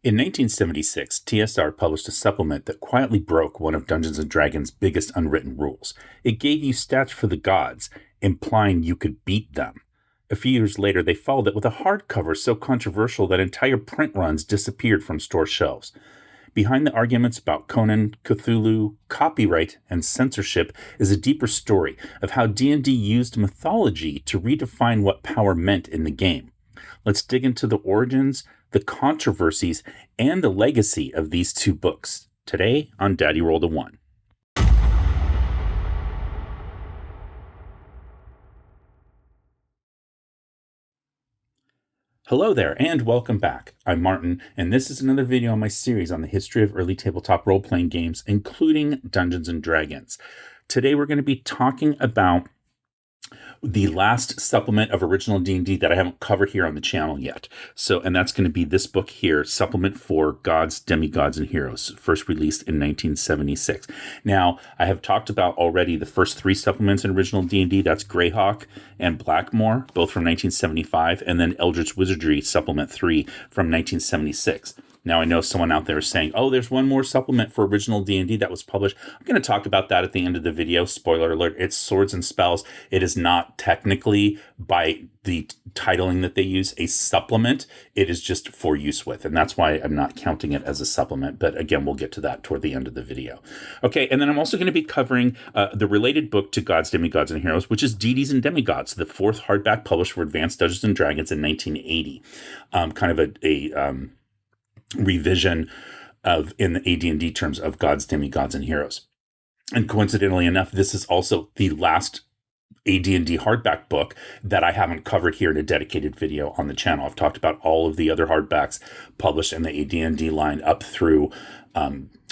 In 1976, TSR published a supplement that quietly broke one of Dungeons & Dragons' biggest unwritten rules. It gave you stats for the gods, implying you could beat them. A few years later, they followed it with a hardcover so controversial that entire print runs disappeared from store shelves. Behind the arguments about Conan, Cthulhu, copyright, and censorship is a deeper story of how D&D used mythology to redefine what power meant in the game. Let's dig into the origins, the controversies, and the legacy of these two books today on Daddy Rolled a One. Hello there, and welcome back. I'm Martin, and this is another video on my series on the history of early tabletop role-playing games, including Dungeons & Dragons. Today we're going to be talking about the last supplement of original D&D that I haven't covered here on the channel yet. And that's going to be this book here, Supplement for Gods, Demigods, and Heroes, first released in 1976. Now, I have talked about already the first three supplements in original D&D. That's Greyhawk and Blackmoor, both from 1975, and then Eldritch Wizardry, Supplement 3 from 1976. Now, I know someone out there is saying, oh, there's one more supplement for original D&D that was published. I'm going to talk about that at the end of the video. Spoiler alert, it's Swords and Spells. It is not technically, by the titling that they use, a supplement. It is just for use with, and that's why I'm not counting it as a supplement. But again, we'll get to that toward the end of the video. Okay, and then I'm also going to be covering the related book to Gods, Demigods, and Heroes, which is Deities and Demigods, the fourth hardback published for Advanced Dungeons & Dragons in 1980. Kind of a revision of, in the AD&D terms, of Gods, Demigods, and Heroes. And coincidentally enough, this is also the last AD&D hardback book that I haven't covered here in a dedicated video on the channel. I've talked about all of the other hardbacks published in the AD&D line up through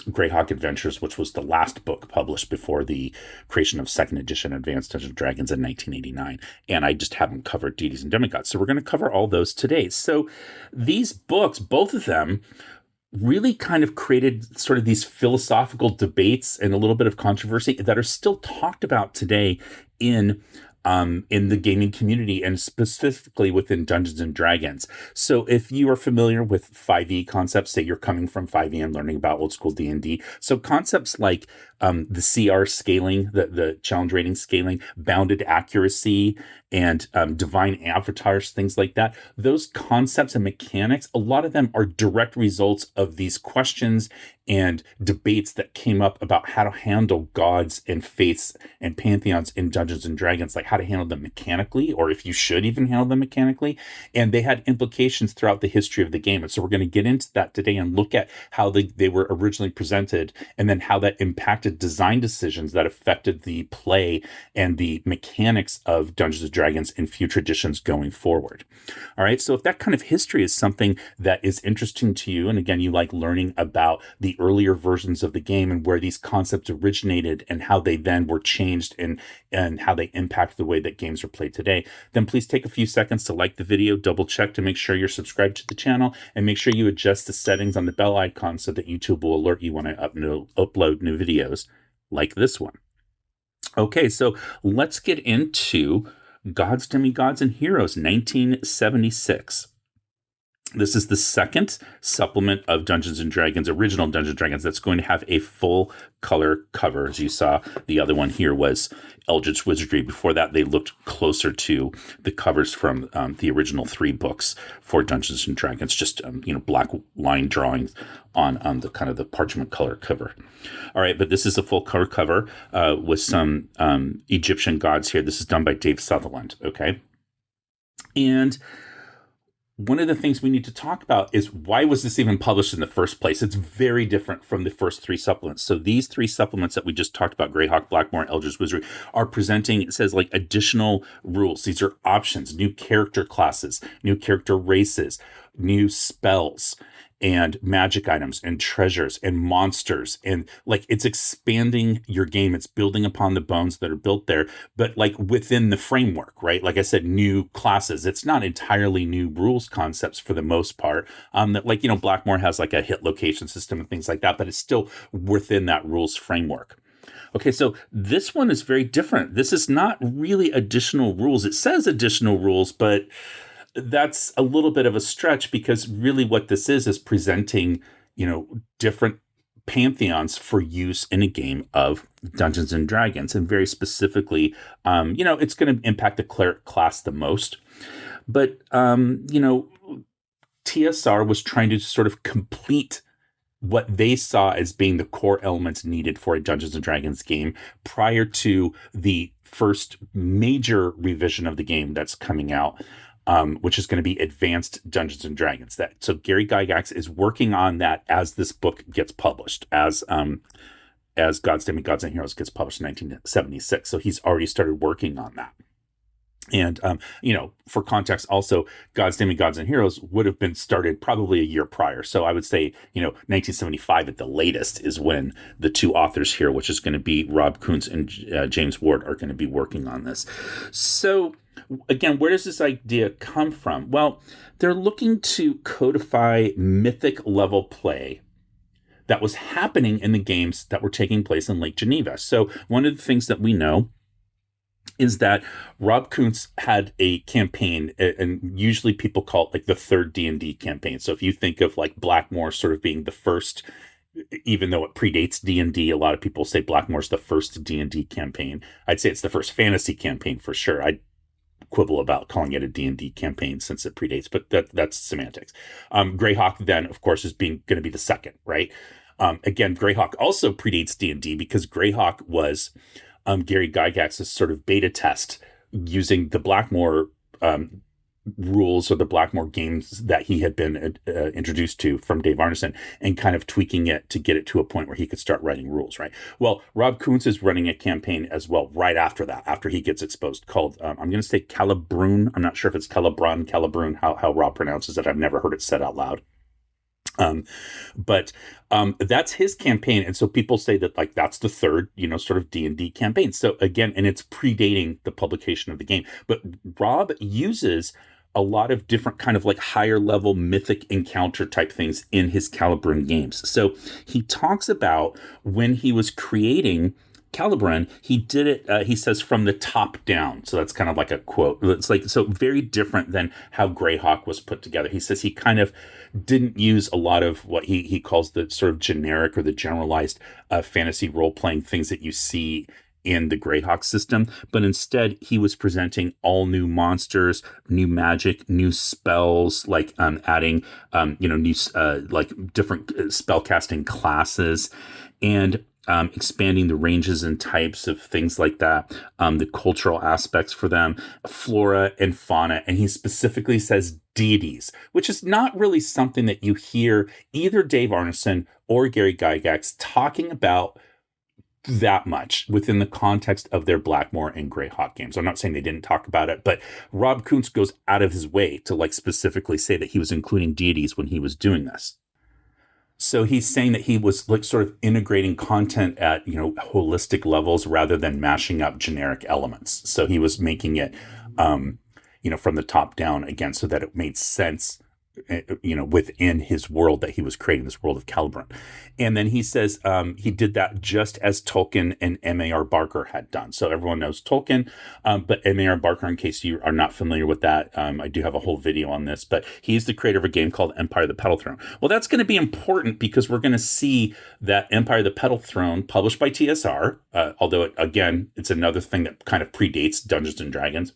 Greyhawk Adventures, which was the last book published before the creation of second edition Advanced Dungeons & Dragons in 1989. And I just haven't covered Deities and Demigods. So we're going to cover all those today. So these books, both of them, really kind of created sort of these philosophical debates and a little bit of controversy that are still talked about today in the gaming community, and specifically within Dungeons and Dragons. So if you are familiar with 5e concepts, say you're coming from 5e and learning about old school D&D, so concepts like the CR scaling, the challenge rating scaling, bounded accuracy, and divine avatars, things like that, those concepts and mechanics, a lot of them are direct results of these questions and debates that came up about how to handle gods and faiths and pantheons in Dungeons and Dragons, like how to handle them mechanically, or if you should even handle them mechanically. And they had implications throughout the history of the game. And so we're going to get into that today and look at how they were originally presented, and then how that impacted design decisions that affected the play and the mechanics of Dungeons and Dragons in future editions going forward. All right, so if that kind of history is something that is interesting to you, and again, you like learning about the earlier versions of the game and where these concepts originated and how they then were changed and how they impact the way that games are played today, then please take a few seconds to like the video, double check to make sure you're subscribed to the channel, and make sure you adjust the settings on the bell icon so that YouTube will alert you when I upload new videos like this one. Okay, so let's get into Gods, Demigods, and Heroes, 1976. This is the second supplement of Dungeons & Dragons, original Dungeons & Dragons, that's going to have a full color cover. As you saw, the other one here was Eldritch Wizardry. Before that, they looked closer to the covers from the original three books for Dungeons & Dragons, just black line drawings on the kind of the parchment color cover. All right, but this is a full color cover with some Egyptian gods here. This is done by Dave Sutherland, okay? And one of the things we need to talk about is, why was this even published in the first place? It's very different from the first three supplements. So these three supplements that we just talked about, Greyhawk, Blackmoor, Eldritch Wizardry, are presenting, it says, like additional rules. These are options, new character classes, new character races, new spells, and magic items and treasures and monsters. And like, it's expanding your game. It's building upon the bones that are built there, but like within the framework, right? Like I said, new classes. It's not entirely new rules concepts for the most part. That, like, Blackmoor has like a hit location system and things like that, but it's still within that rules framework. Okay, so this one is very different. This is not really additional rules. It says additional rules, but that's a little bit of a stretch, because really what this is presenting, different pantheons for use in a game of Dungeons and Dragons. And very specifically, it's going to impact the cleric class the most. But, TSR was trying to sort of complete what they saw as being the core elements needed for a Dungeons and Dragons game prior to the first major revision of the game that's coming out, which is going to be Advanced Dungeons and Dragons. So Gary Gygax is working on that as this book gets published, as Gods, Demigods, and Heroes gets published in 1976. So he's already started working on that. And, for context, also, Gods, Demigods, and Heroes would have been started probably a year prior. So I would say, 1975 at the latest is when the two authors here, which is going to be Rob Kuntz and James Ward, are going to be working on this. So, again, where does this idea come from? Well, they're looking to codify mythic level play that was happening in the games that were taking place in Lake Geneva. So one of the things that we know is that Rob Kuntz had a campaign, and usually people call it like the third D&D campaign. So if you think of like Blackmoor sort of being the first, even though it predates D&D, a lot of people say Blackmoor's the first D&D campaign. I'd say it's the first fantasy campaign for sure. I'd quibble about calling it a D&D campaign since it predates, but that's semantics. Greyhawk then, of course, is going to be the second, right? Again, Greyhawk also predates D&D because Greyhawk was Gary Gygax's sort of beta test using the Blackmoor rules, or the Blackmoor games that he had been introduced to from Dave Arneson, and kind of tweaking it to get it to a point where he could start writing rules, right? Well, Rob Kuntz is running a campaign as well right after that, after he gets exposed, called, I'm going to say Kalibruhn. I'm not sure if it's Kalibruhn, how Rob pronounces it. I've never heard it said out loud. But that's his campaign. And so people say that like that's the third, sort of D&D campaign. So again, and it's predating the publication of the game. But Rob uses a lot of different kind of like higher level mythic encounter type things in his Kalibruhn games. So he talks about when he was creating Kalibruhn, he did it, he says, from the top down. So that's kind of like a quote. It's like, so very different than how Greyhawk was put together. He says he kind of didn't use a lot of what he calls the sort of generic or the generalized fantasy role-playing things that you see in the Greyhawk system, but instead he was presenting all new monsters, new magic, new spells, like adding, new like different spellcasting classes, and expanding the ranges and types of things like that, the cultural aspects for them, flora and fauna. And he specifically says deities, which is not really something that you hear either Dave Arneson or Gary Gygax talking about that much within the context of their Blackmoor and Greyhawk games. I'm not saying they didn't talk about it, but Rob Kuntz goes out of his way to like specifically say that he was including deities when he was doing this. So he's saying that he was like sort of integrating content at, holistic levels rather than mashing up generic elements. So he was making it, from the top down again, so that it made sense, within his world that he was creating, this world of Kalibruhn. And then he says he did that just as Tolkien and M.A.R. Barker had done. So everyone knows Tolkien, but M.A.R. Barker, in case you are not familiar with that, I do have a whole video on this, but he's the creator of a game called Empire of the Petal Throne. Well, that's going to be important because we're going to see that Empire of the Petal Throne, published by TSR, although, again, it's another thing that kind of predates Dungeons and Dragons,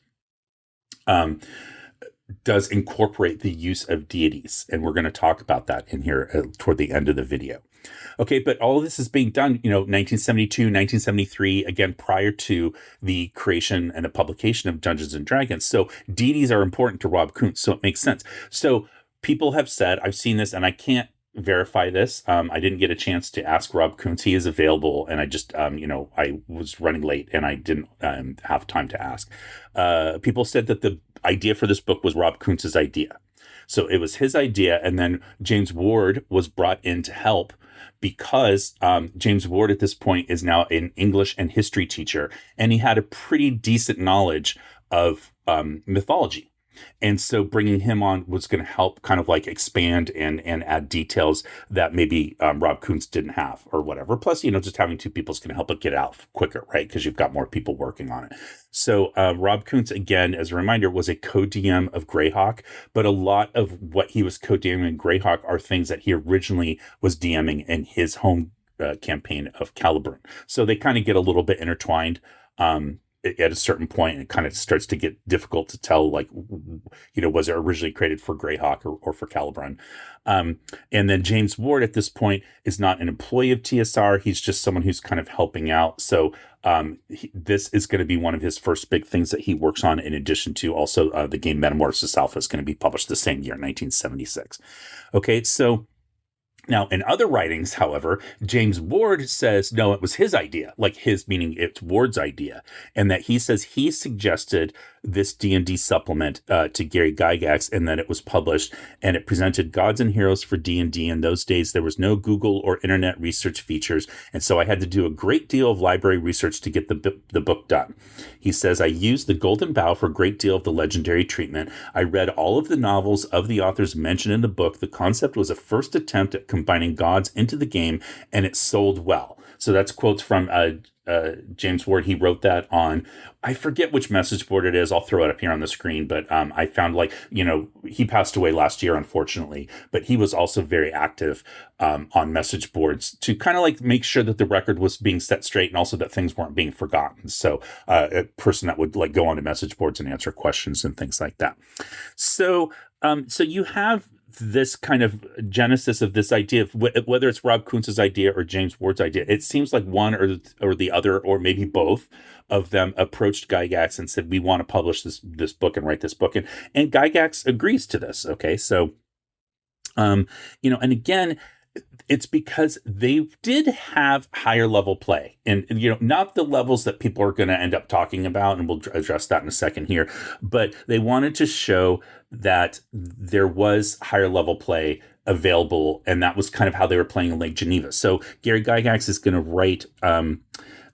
does incorporate the use of deities. And we're going to talk about that in here toward the end of the video. Okay, but all of this is being done, 1972, 1973, again, prior to the creation and the publication of Dungeons and Dragons. So deities are important to Rob Kuntz, so it makes sense. So people have said, I've seen this, and I can't verify this. I didn't get a chance to ask Rob Kuntz. He is available, and I just, I was running late and I didn't have time to ask. People said that the idea for this book was Rob Kuntz's idea. So it was his idea, and then James Ward was brought in to help because James Ward at this point is now an English and history teacher, and he had a pretty decent knowledge of mythology. And so bringing him on was going to help kind of like expand and add details that maybe Rob Kuntz didn't have or whatever. Plus, just having two people is going to help it get out quicker, right? Because you've got more people working on it. So Rob Kuntz, again, as a reminder, was a co-DM of Greyhawk, but a lot of what he was co-DMing in Greyhawk are things that he originally was DMing in his home campaign of Kalibruhn. So they kind of get a little bit intertwined. At a certain point, it kind of starts to get difficult to tell, like, was it originally created for Greyhawk or for Kalibruhn? And then James Ward at this point is not an employee of TSR. He's just someone who's kind of helping out. So this is going to be one of his first big things that he works on, in addition to also the game Metamorphosis Alpha is going to be published the same year, 1976. Okay, so now, in other writings, however, James Ward says, no, it was his idea, like his meaning it's Ward's idea, and that he says he suggested this D&D supplement to Gary Gygax, and that it was published, and it presented gods and heroes for D&D. In those days, there was no Google or internet research features, and so I had to do a great deal of library research to get the book done. He says, I used the Golden Bough for a great deal of the legendary treatment. I read all of the novels of the authors mentioned in the book. The concept was a first attempt at combining gods into the game, and it sold well. So that's quotes from James Ward. He wrote that on, I forget which message board it is. I'll throw it up here on the screen. But I found, he passed away last year, unfortunately. But he was also very active on message boards to kind of like make sure that the record was being set straight and also that things weren't being forgotten. So a person that would like go onto message boards and answer questions and things like that. So you have this kind of genesis of this idea of whether it's Rob Kuntz's idea or James Ward's idea. It seems like one or the other, or maybe both of them, approached Gygax and said, we want to publish this book and write this book. And Gygax agrees to this. Okay. So, and again, it's because they did have higher level play, and not the levels that people are going to end up talking about, and we'll address that in a second here, but they wanted to show that there was higher level play available, and that was kind of how they were playing in Lake Geneva. So Gary Gygax is going to write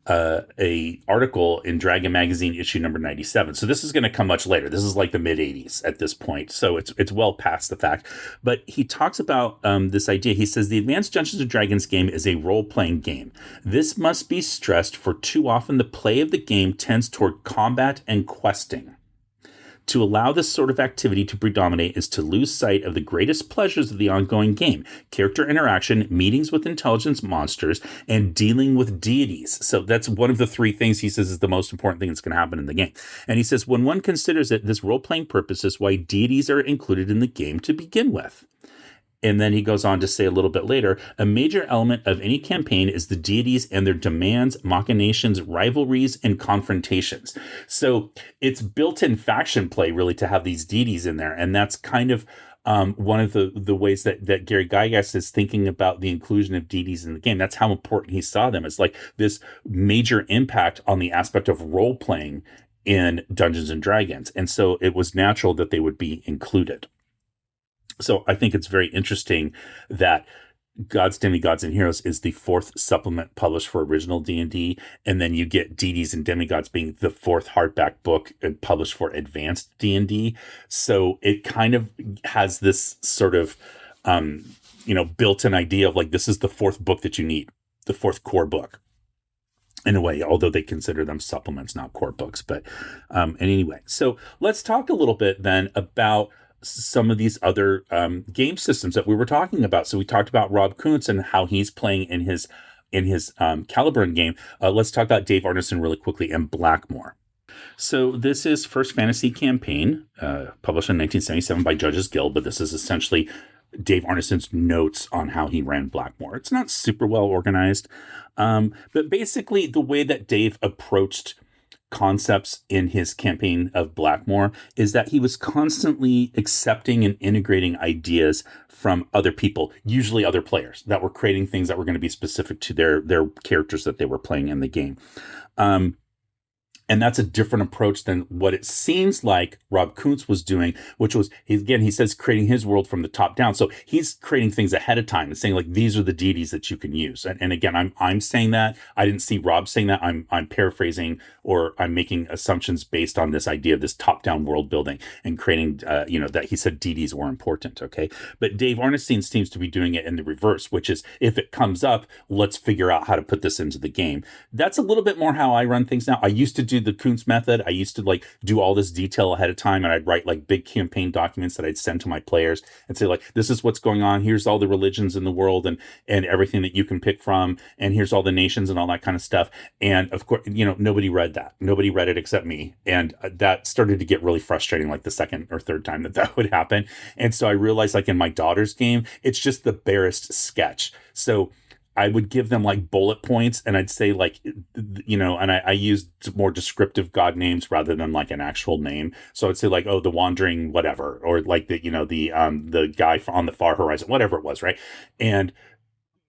a article in Dragon Magazine issue number 97. So this is going to come much later. This is like the mid 80s at this point. So it's well past the fact. But he talks about this idea. He says the Advanced Dungeons and Dragons game is a role-playing game. This must be stressed, for too often the play of the game tends toward combat and questing. To allow this sort of activity to predominate is to lose sight of the greatest pleasures of the ongoing game: character interaction, meetings with intelligence monsters, and dealing with deities. So that's one of the three things he says is the most important thing that's going to happen in the game. And he says, when one considers it, this role-playing purpose is why deities are included in the game to begin with. And then he goes on to say a little bit later, a major element of any campaign is the deities and their demands, machinations, rivalries, and confrontations. So it's built-in faction play, really, to have these deities in there. And that's kind of one of the ways that Gary Gygax is thinking about the inclusion of deities in the game. That's how important he saw them. It's like this major impact on the aspect of role-playing in Dungeons and Dragons. And so it was natural that they would be included. So I think it's very interesting that Gods, Demigods, and Heroes is the fourth supplement published for original D&D, and then you get Deities and Demigods being the fourth hardback book and published for advanced D&D. So it kind of has this sort of, built-in idea of like, this is the fourth book that you need, the fourth core book. In a way, although they consider them supplements, not core books. But anyway, so let's talk a little bit then about some of these other game systems that we were talking about. So we talked about Rob Kuntz and how he's playing in his Kalibruhn game. Let's talk about Dave Arneson really quickly and Blackmoor. So this is First Fantasy Campaign, published in 1977 by Judges Guild, but this is essentially Dave Arneson's notes on how he ran Blackmoor. It's not super well organized, but basically the way that Dave approached concepts in his campaign of Blackmoor is that he was constantly accepting and integrating ideas from other people, usually other players, that were creating things that were going to be specific to their characters that they were playing in the game. And And that's a different approach than what it seems like Rob Kuntz was doing, which was, he says creating his world from the top down. So he's creating things ahead of time and saying like, these are the deities that you can use. And again, I'm saying that. I didn't see Rob saying that. I'm paraphrasing, or I'm making assumptions based on this idea of this top down world building and creating, that he said deities were important. Okay. But Dave Arnestein seems to be doing it in the reverse, which is if it comes up, let's figure out how to put this into the game. That's a little bit more how I run things now. I used to do the Kuntz method. I used to like do all this detail ahead of time, and I'd write like big campaign documents that I'd send to my players and say like, this is what's going on. Here's all the religions in the world and everything that you can pick from. And here's all the nations and all that kind of stuff. And of course, nobody read that. Nobody read it except me. And that started to get really frustrating, like the second or third time that would happen. And so I realized like in my daughter's game, it's just the barest sketch. So I would give them like bullet points, and I'd say like, and I used more descriptive god names rather than like an actual name. So I'd say like, oh, the wandering whatever, or like the guy on the far horizon, whatever it was, right? And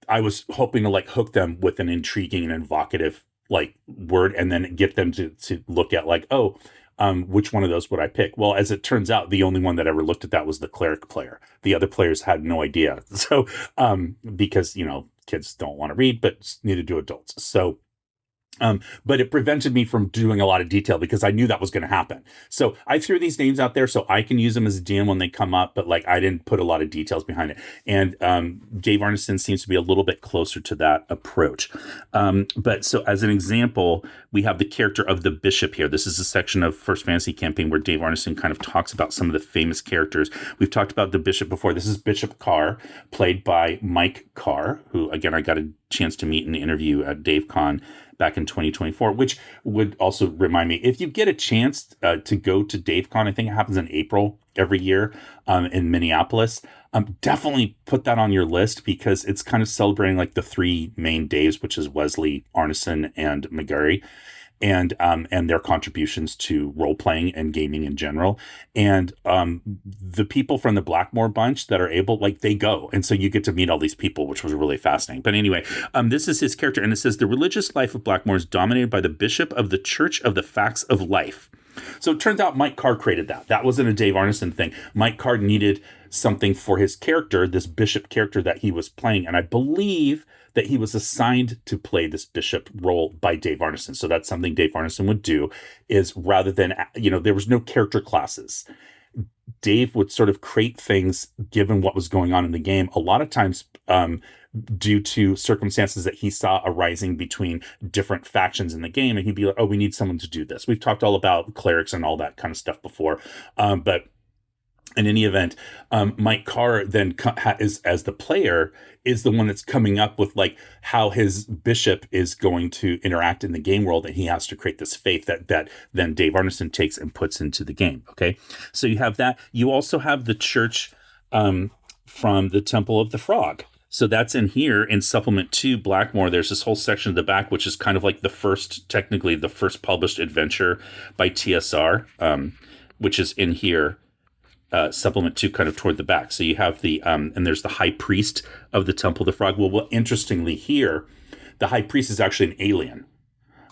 I was hoping to like hook them with an intriguing and evocative like word, and then get them to look at like, oh, which one of those would I pick? Well, as it turns out, the only one that ever looked at that was the cleric player. The other players had no idea. So, because, kids don't want to read, but neither do adults. So, but it prevented me from doing a lot of detail because I knew that was going to happen. So I threw these names out there so I can use them as a DM when they come up, but like I didn't put a lot of details behind it. And Dave Arneson seems to be a little bit closer to that approach. But so as an example, we have the character of the bishop here. This is a section of First Fantasy Campaign where Dave Arneson kind of talks about some of the famous characters. We've talked about the bishop before. This is Bishop Carr, played by Mike Carr, who, again, I got a chance to meet in the interview at DaveCon back in 2024, which would also remind me, if you get a chance to go to DaveCon, I think it happens in April every year in Minneapolis, definitely put that on your list, because it's kind of celebrating like the three main Daves, which is Wesley, Arneson, and McGarry. And their contributions to role-playing and gaming in general. And the people from the Blackmoor bunch that are able, like, they go. And so you get to meet all these people, which was really fascinating. But anyway, this is his character. And it says, the religious life of Blackmoor is dominated by the bishop of the Church of the Facts of Life. So it turns out Mike Carr created that. That wasn't a Dave Arneson thing. Mike Carr needed something for his character, this bishop character that he was playing. And I believe that he was assigned to play this bishop role by Dave Arneson. So that's something Dave Arneson would do, is rather than, there was no character classes. Dave would sort of create things given what was going on in the game. A lot of times, due to circumstances that he saw arising between different factions in the game. And he'd be like, oh, we need someone to do this. We've talked all about clerics and all that kind of stuff before. But in any event, Mike Carr then is, as the player, is the one that's coming up with like how his bishop is going to interact in the game world, and he has to create this faith that then Dave Arneson takes and puts into the game. Okay, so you have that. You also have the church from the Temple of the Frog. So that's in here in Supplement 2, Blackmoor. There's this whole section at the back, which is kind of like technically the first published adventure by TSR, which is in here. Supplement 2 kind of toward the back. So you have and there's the high priest of the Temple of the Frog. Well, interestingly here, the high priest is actually an alien.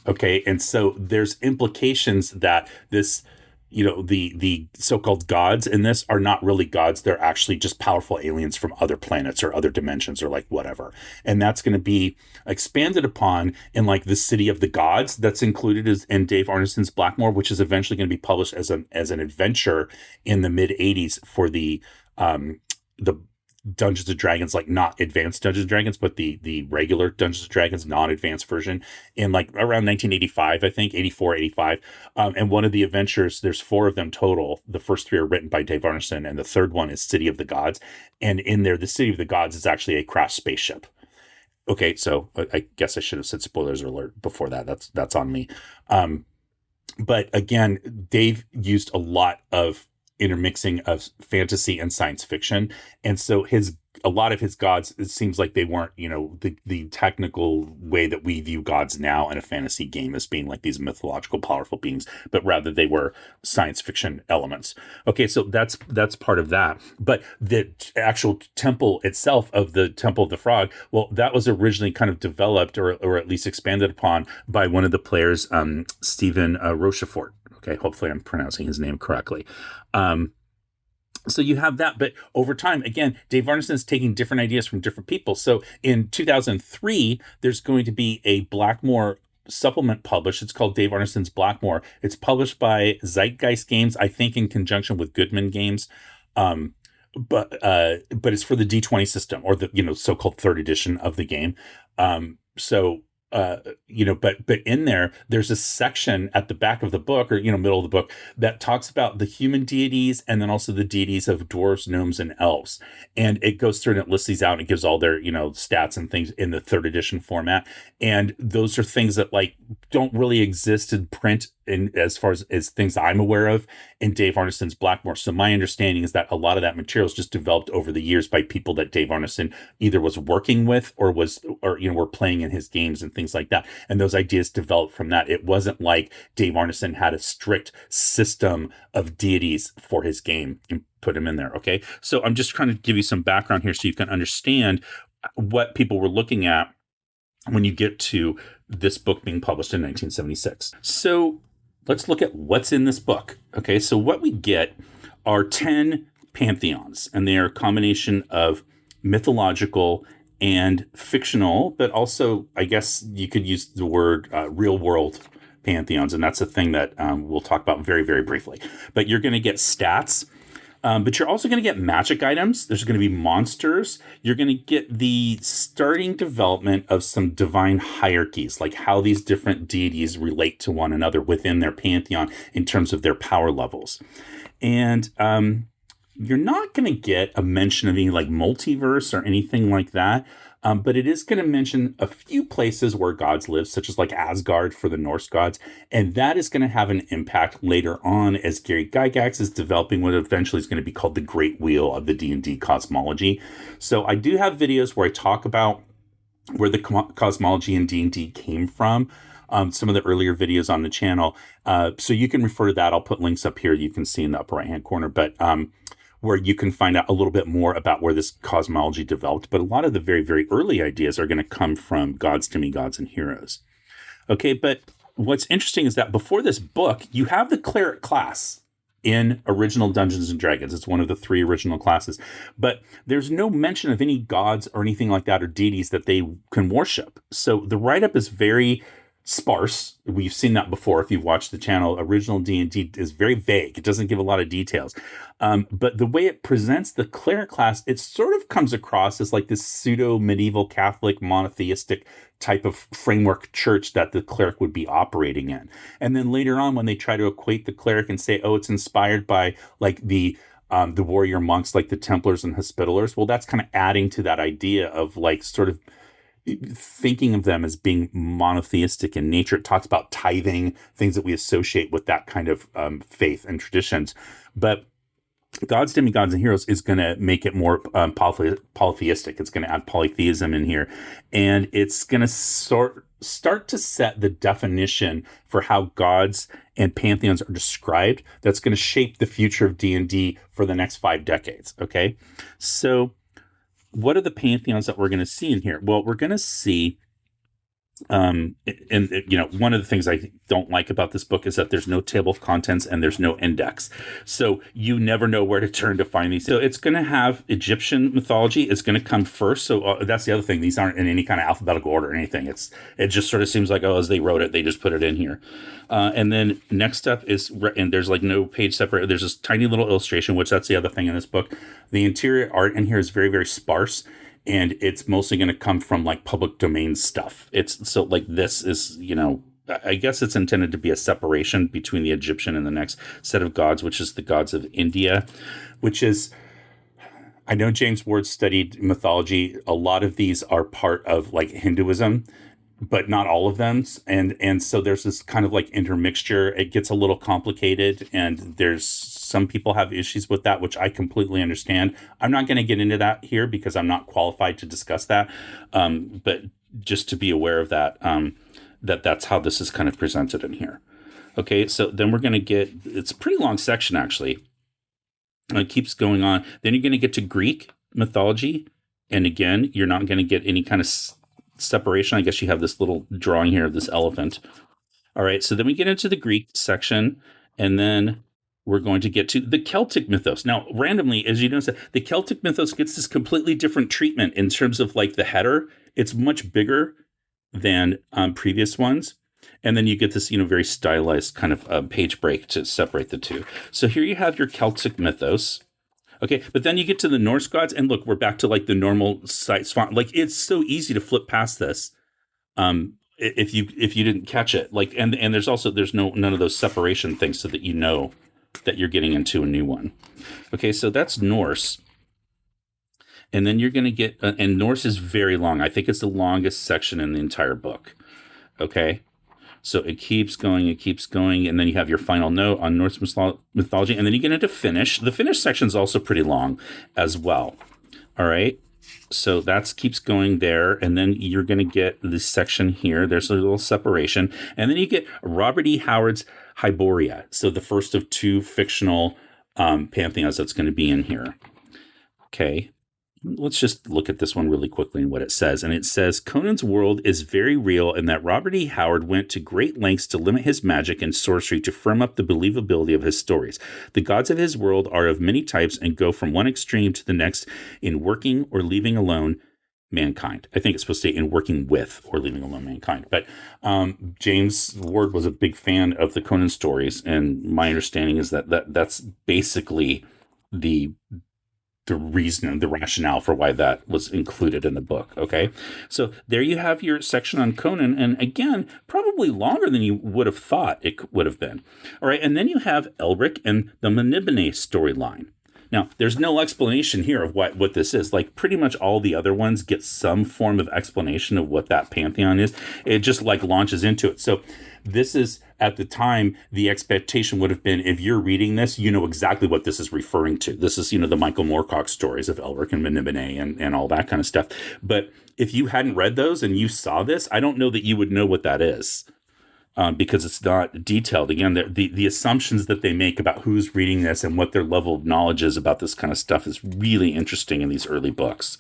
Okay. And so there's implications that this, the so-called gods in this are not really gods. They're actually just powerful aliens from other planets or other dimensions or like whatever. And that's going to be expanded upon in like the City of the Gods that's included in Dave Arneson's Blackmoor, which is eventually going to be published as an adventure in the mid-'80s for the Dungeons and Dragons, like not advanced Dungeons and Dragons, but the regular Dungeons and Dragons non-advanced version in like around 1985, I think, 84, 85. And one of the adventures, there's 4 of them total. The first 3 are written by Dave Arneson, and the third one is City of the Gods. And in there, the City of the Gods is actually a craft spaceship. Okay, so I guess I should have said spoilers alert before that. That's on me. But again, Dave used a lot of intermixing of fantasy and science fiction. And so his a lot of his gods, it seems like they weren't, the technical way that we view gods now in a fantasy game as being like these mythological powerful beings, but rather they were science fiction elements. Okay, so that's part of that. But the actual temple itself of the Temple of the Frog, well, that was originally kind of developed or at least expanded upon by one of the players, Stephen Rochefort. Okay, hopefully I'm pronouncing his name correctly. So you have that, but over time, again, Dave Arneson is taking different ideas from different people. So in 2003, there's going to be a Blackmoor supplement published. It's called Dave Arneson's Blackmoor. It's published by Zeitgeist Games, I think in conjunction with Goodman Games. But it's for the D20 system, or the so-called third edition of the game. But in there's a section at the back of the book, or middle of the book, that talks about the human deities and then also the deities of dwarves, gnomes, and elves. And it goes through and it lists these out and it gives all their stats and things in the third edition format. And those are things that like don't really exist in print in as far as things I'm aware of in Dave Arneson's Blackmoor. So my understanding is that a lot of that material is just developed over the years by people that Dave Arneson either was working with or were playing in his games and things like that. And those ideas developed from that. It wasn't like Dave Arneson had a strict system of deities for his game and put him in there. Okay. So I'm just trying to give you some background here so you can understand what people were looking at when you get to this book being published in 1976. So let's look at what's in this book. Okay, so what we get are 10 pantheons, and they are a combination of mythological and fictional, but also, I guess you could use the word real world pantheons, and that's a thing that we'll talk about very, very briefly. But you're going to get stats, but you're also going to get magic items. There's going to be monsters. You're going to get the starting development of some divine hierarchies, like how these different deities relate to one another within their pantheon in terms of their power levels. And you're not going to get a mention of any like multiverse or anything like that. But it is going to mention a few places where gods live, such as like Asgard for the Norse gods. And that is going to have an impact later on as Gary Gygax is developing what eventually is going to be called the Great Wheel of the D&D cosmology. So I do have videos where I talk about where the cosmology in D&D came from. Some of the earlier videos on the channel. So you can refer to that. I'll put links up here you can see in the upper right-hand corner. But where you can find out a little bit more about where this cosmology developed. But a lot of the very, very early ideas are going to come from Gods, Demigods, and Heroes. Okay, but what's interesting is that before this book, you have the cleric class in original Dungeons and Dragons. It's one of the 3 original classes. But there's no mention of any gods or anything like that or deities that they can worship. So the write-up is very sparse. We've seen that before. If you've watched the channel, original D&D is very vague. It doesn't give a lot of details. But the way it presents the cleric class, it sort of comes across as like this pseudo medieval Catholic monotheistic type of framework church that the cleric would be operating in. And then later on, when they try to equate the cleric and say, oh, it's inspired by like the warrior monks, like the Templars and Hospitallers, well, that's kind of adding to that idea of like sort of thinking of them as being monotheistic in nature. It talks about tithing, things that we associate with that kind of faith and traditions. But Gods, Demigods, and Heroes is going to make it more polytheistic. It's going to add polytheism in here. And it's going to start to set the definition for how gods and pantheons are described. That's going to shape the future of D&D for the next 5 decades. Okay, so what are the pantheons that we're going to see in here? Well, we're going to see, one of the things I don't like about this book is that there's no table of contents and there's no index. So you never know where to turn to find these. So it's going to have Egyptian mythology. It's going to come first. So that's the other thing. These aren't in any kind of alphabetical order or anything. It just sort of seems like, as they wrote it, they just put it in here. And then next up is, and there's like no page separate. There's this tiny little illustration, which that's the other thing in this book. The interior art in here is very, very sparse. And it's mostly going to come from like public domain stuff. It's so like this is, I guess it's intended to be a separation between the Egyptian and the next set of gods, which is the gods of India, which is, I know James Ward studied mythology. A lot of these are part of like Hinduism, but not all of them. And so there's this kind of like intermixture. It gets a little complicated, and there's some people have issues with that, which I completely understand. I'm not going to get into that here because I'm not qualified to discuss that. But just to be aware of that, that's how this is kind of presented in here. Okay, so then we're going to get, it's a pretty long section actually. It keeps going on. Then you're going to get to Greek mythology. And again, you're not going to get any kind of separation. I guess you have this little drawing here of this elephant. All right, so then we get into the Greek section, and then we're going to get to the Celtic mythos. Now, randomly, as you notice, the Celtic mythos gets this completely different treatment in terms of like the header. It's much bigger than previous ones. And then you get this, very stylized kind of page break to separate the two. So here you have your Celtic mythos. Okay, but then you get to the Norse gods, and look, we're back to like the normal size font. Like it's so easy to flip past this, if you didn't catch it. Like, and there's none of those separation things, so that you know that you're getting into a new one. Okay, so that's Norse, and then you're going to get, and Norse is very long. I think it's the longest section in the entire book. Okay. So it keeps going, and then you have your final note on Norse mythology, and then you get into Finnish. The Finnish section is also pretty long as well. All right, so that keeps going there, and then you're going to get this section here. There's a little separation, and then you get Robert E. Howard's Hyboria. So the first of two fictional pantheons that's going to be in here. Okay. Let's just look at this one really quickly and what it says. And it says, Conan's world is very real, and that Robert E. Howard went to great lengths to limit his magic and sorcery to firm up the believability of his stories. The gods of his world are of many types and go from one extreme to the next in working or leaving alone mankind. I think it's supposed to say in working with or leaving alone mankind. But James Ward was a big fan of the Conan stories, and my understanding is that's basically the reason, the rationale for why that was included in the book. Okay, so there you have your section on Conan, and again, probably longer than you would have thought it would have been. All right, and then you have Elric and the Manibene storyline. Now, there's no explanation here of what this is. Like pretty much all the other ones get some form of explanation of what that pantheon is. It just like launches into it. So this is, at the time, the expectation would have been, if you're reading this, you know exactly what this is referring to. This is, the Michael Moorcock stories of Elric and Manibene and all that kind of stuff. But if you hadn't read those and you saw this, I don't know that you would know what that is. Because it's not detailed. Again, the assumptions that they make about who's reading this and what their level of knowledge is about this kind of stuff is really interesting in these early books.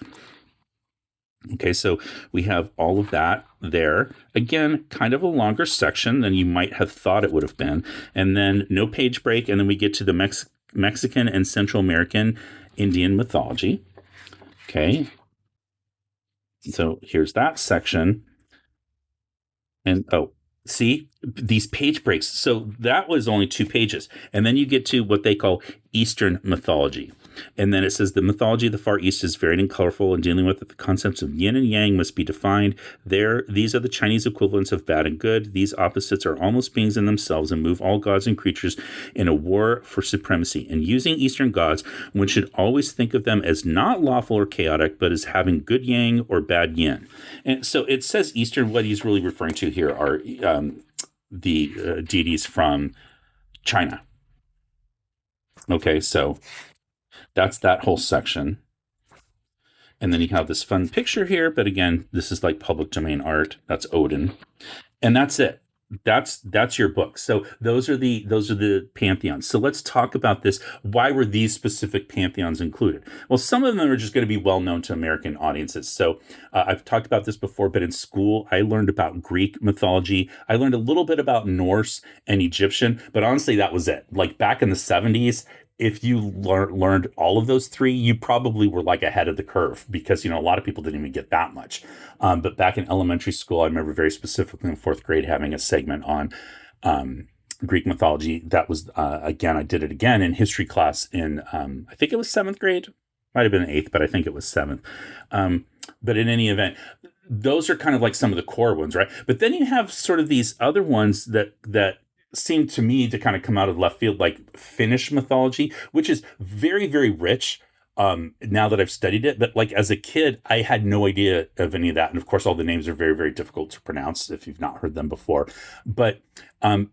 Okay, so we have all of that there. Again, kind of a longer section than you might have thought it would have been. And then no page break, and then we get to the Mexican and Central American Indian mythology. Okay, so here's that section. And, see, these page breaks. So that was only 2 pages. And then you get to what they call Eastern mythology. And then it says the mythology of the Far East is varied and colorful, and dealing with it, the concepts of yin and yang must be defined. These are the Chinese equivalents of bad and good. These opposites are almost beings in themselves and move all gods and creatures in a war for supremacy. In using Eastern gods, one should always think of them as not lawful or chaotic, but as having good yang or bad yin. And so it says Eastern. What he's really referring to here are the deities from China. Okay, so that's that whole section. And then you have this fun picture here, but again, this is like public domain art. That's Odin. And that's it. That's your book. So those are the pantheons. So let's talk about this. Why were these specific pantheons included? Well, some of them are just going to be well known to American audiences. So I've talked about this before, but in school, I learned about Greek mythology. I learned a little bit about Norse and Egyptian, but honestly, that was it. Like back in the 70s, if you learned all of those 3, you probably were like ahead of the curve, because, a lot of people didn't even get that much. But back in elementary school, I remember very specifically in 4th grade having a segment on Greek mythology. That was, again, I did it again in history class in, I think it was 7th grade. Might have been 8th, but I think it was 7th. But in any event, those are kind of like some of the core ones, right? But then you have sort of these other ones that seemed to me to kind of come out of left field, like Finnish mythology, which is very, very rich. now that I've studied it. But like as a kid, I had no idea of any of that. And of course, all the names are very, very difficult to pronounce if you've not heard them before. But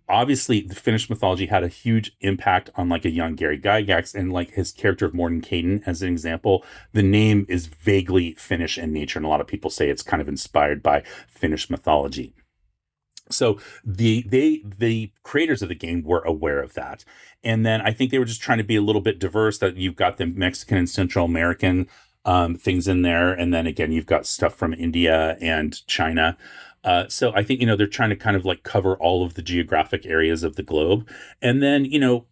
obviously, the Finnish mythology had a huge impact on like a young Gary Gygax, and like his character of Morten Caden, as an example. The name is vaguely Finnish in nature, and a lot of people say it's kind of inspired by Finnish mythology. So the creators of the game were aware of that. And then I think they were just trying to be a little bit diverse, that you've got the Mexican and Central American things in there. And then again, you've got stuff from India and China. So I think, they're trying to kind of like cover all of the geographic areas of the globe. And then,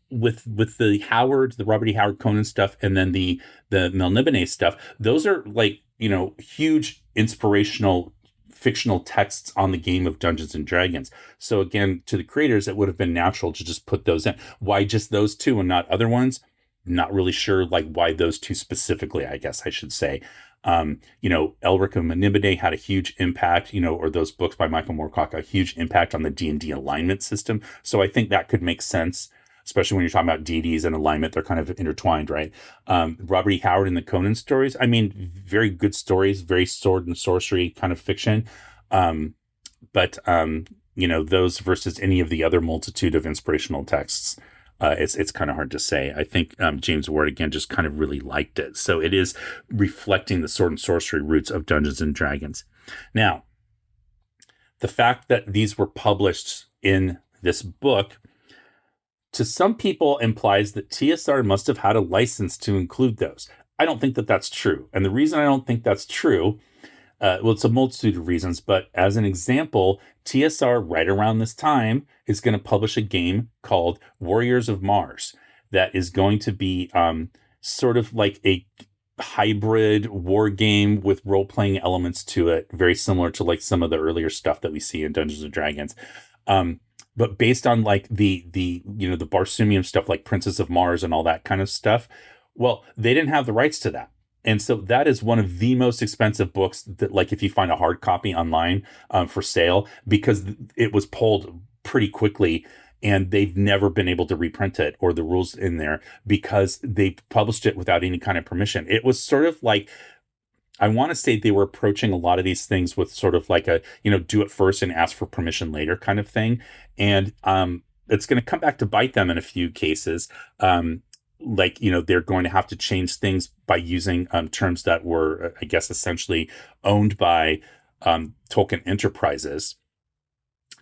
with the Robert E. Howard Conan stuff, and then the Melnibone stuff, those are like, huge inspirational fictional texts on the game of Dungeons and Dragons. So again, to the creators, it would have been natural to just put those in. Why just those two and not other ones? Not really sure, like why those two specifically, I guess I should say. Elric and Melnibone had a huge impact, or those books by Michael Moorcock, a huge impact on the D&D alignment system. So I think that could make sense, especially when you're talking about deities and alignment. They're kind of intertwined, right? Robert E. Howard and the Conan stories, I mean, very good stories, very sword and sorcery kind of fiction. But those versus any of the other multitude of inspirational texts, it's kind of hard to say. I think James Ward, again, just kind of really liked it. So it is reflecting the sword and sorcery roots of Dungeons and Dragons. Now, the fact that these were published in this book, to some people, implies that TSR must have had a license to include those. I don't think that that's true. And the reason I don't think that's true, it's a multitude of reasons, but as an example, TSR right around this time is going to publish a game called Warriors of Mars that is going to be sort of like a hybrid war game with role-playing elements to it, very similar to like some of the earlier stuff that we see in Dungeons and Dragons. But based on like the Barsoomian stuff, like Princess of Mars and all that kind of stuff, well, they didn't have the rights to that. And so that is one of the most expensive books that, like, if you find a hard copy online for sale, because it was pulled pretty quickly and they've never been able to reprint it, or the rules in there, because they published it without any kind of permission. It was sort of like, I want to say they were approaching a lot of these things with sort of like a, do it first and ask for permission later kind of thing. And it's going to come back to bite them in a few cases. They're going to have to change things by using terms that were, I guess, essentially owned by Tolkien Enterprises.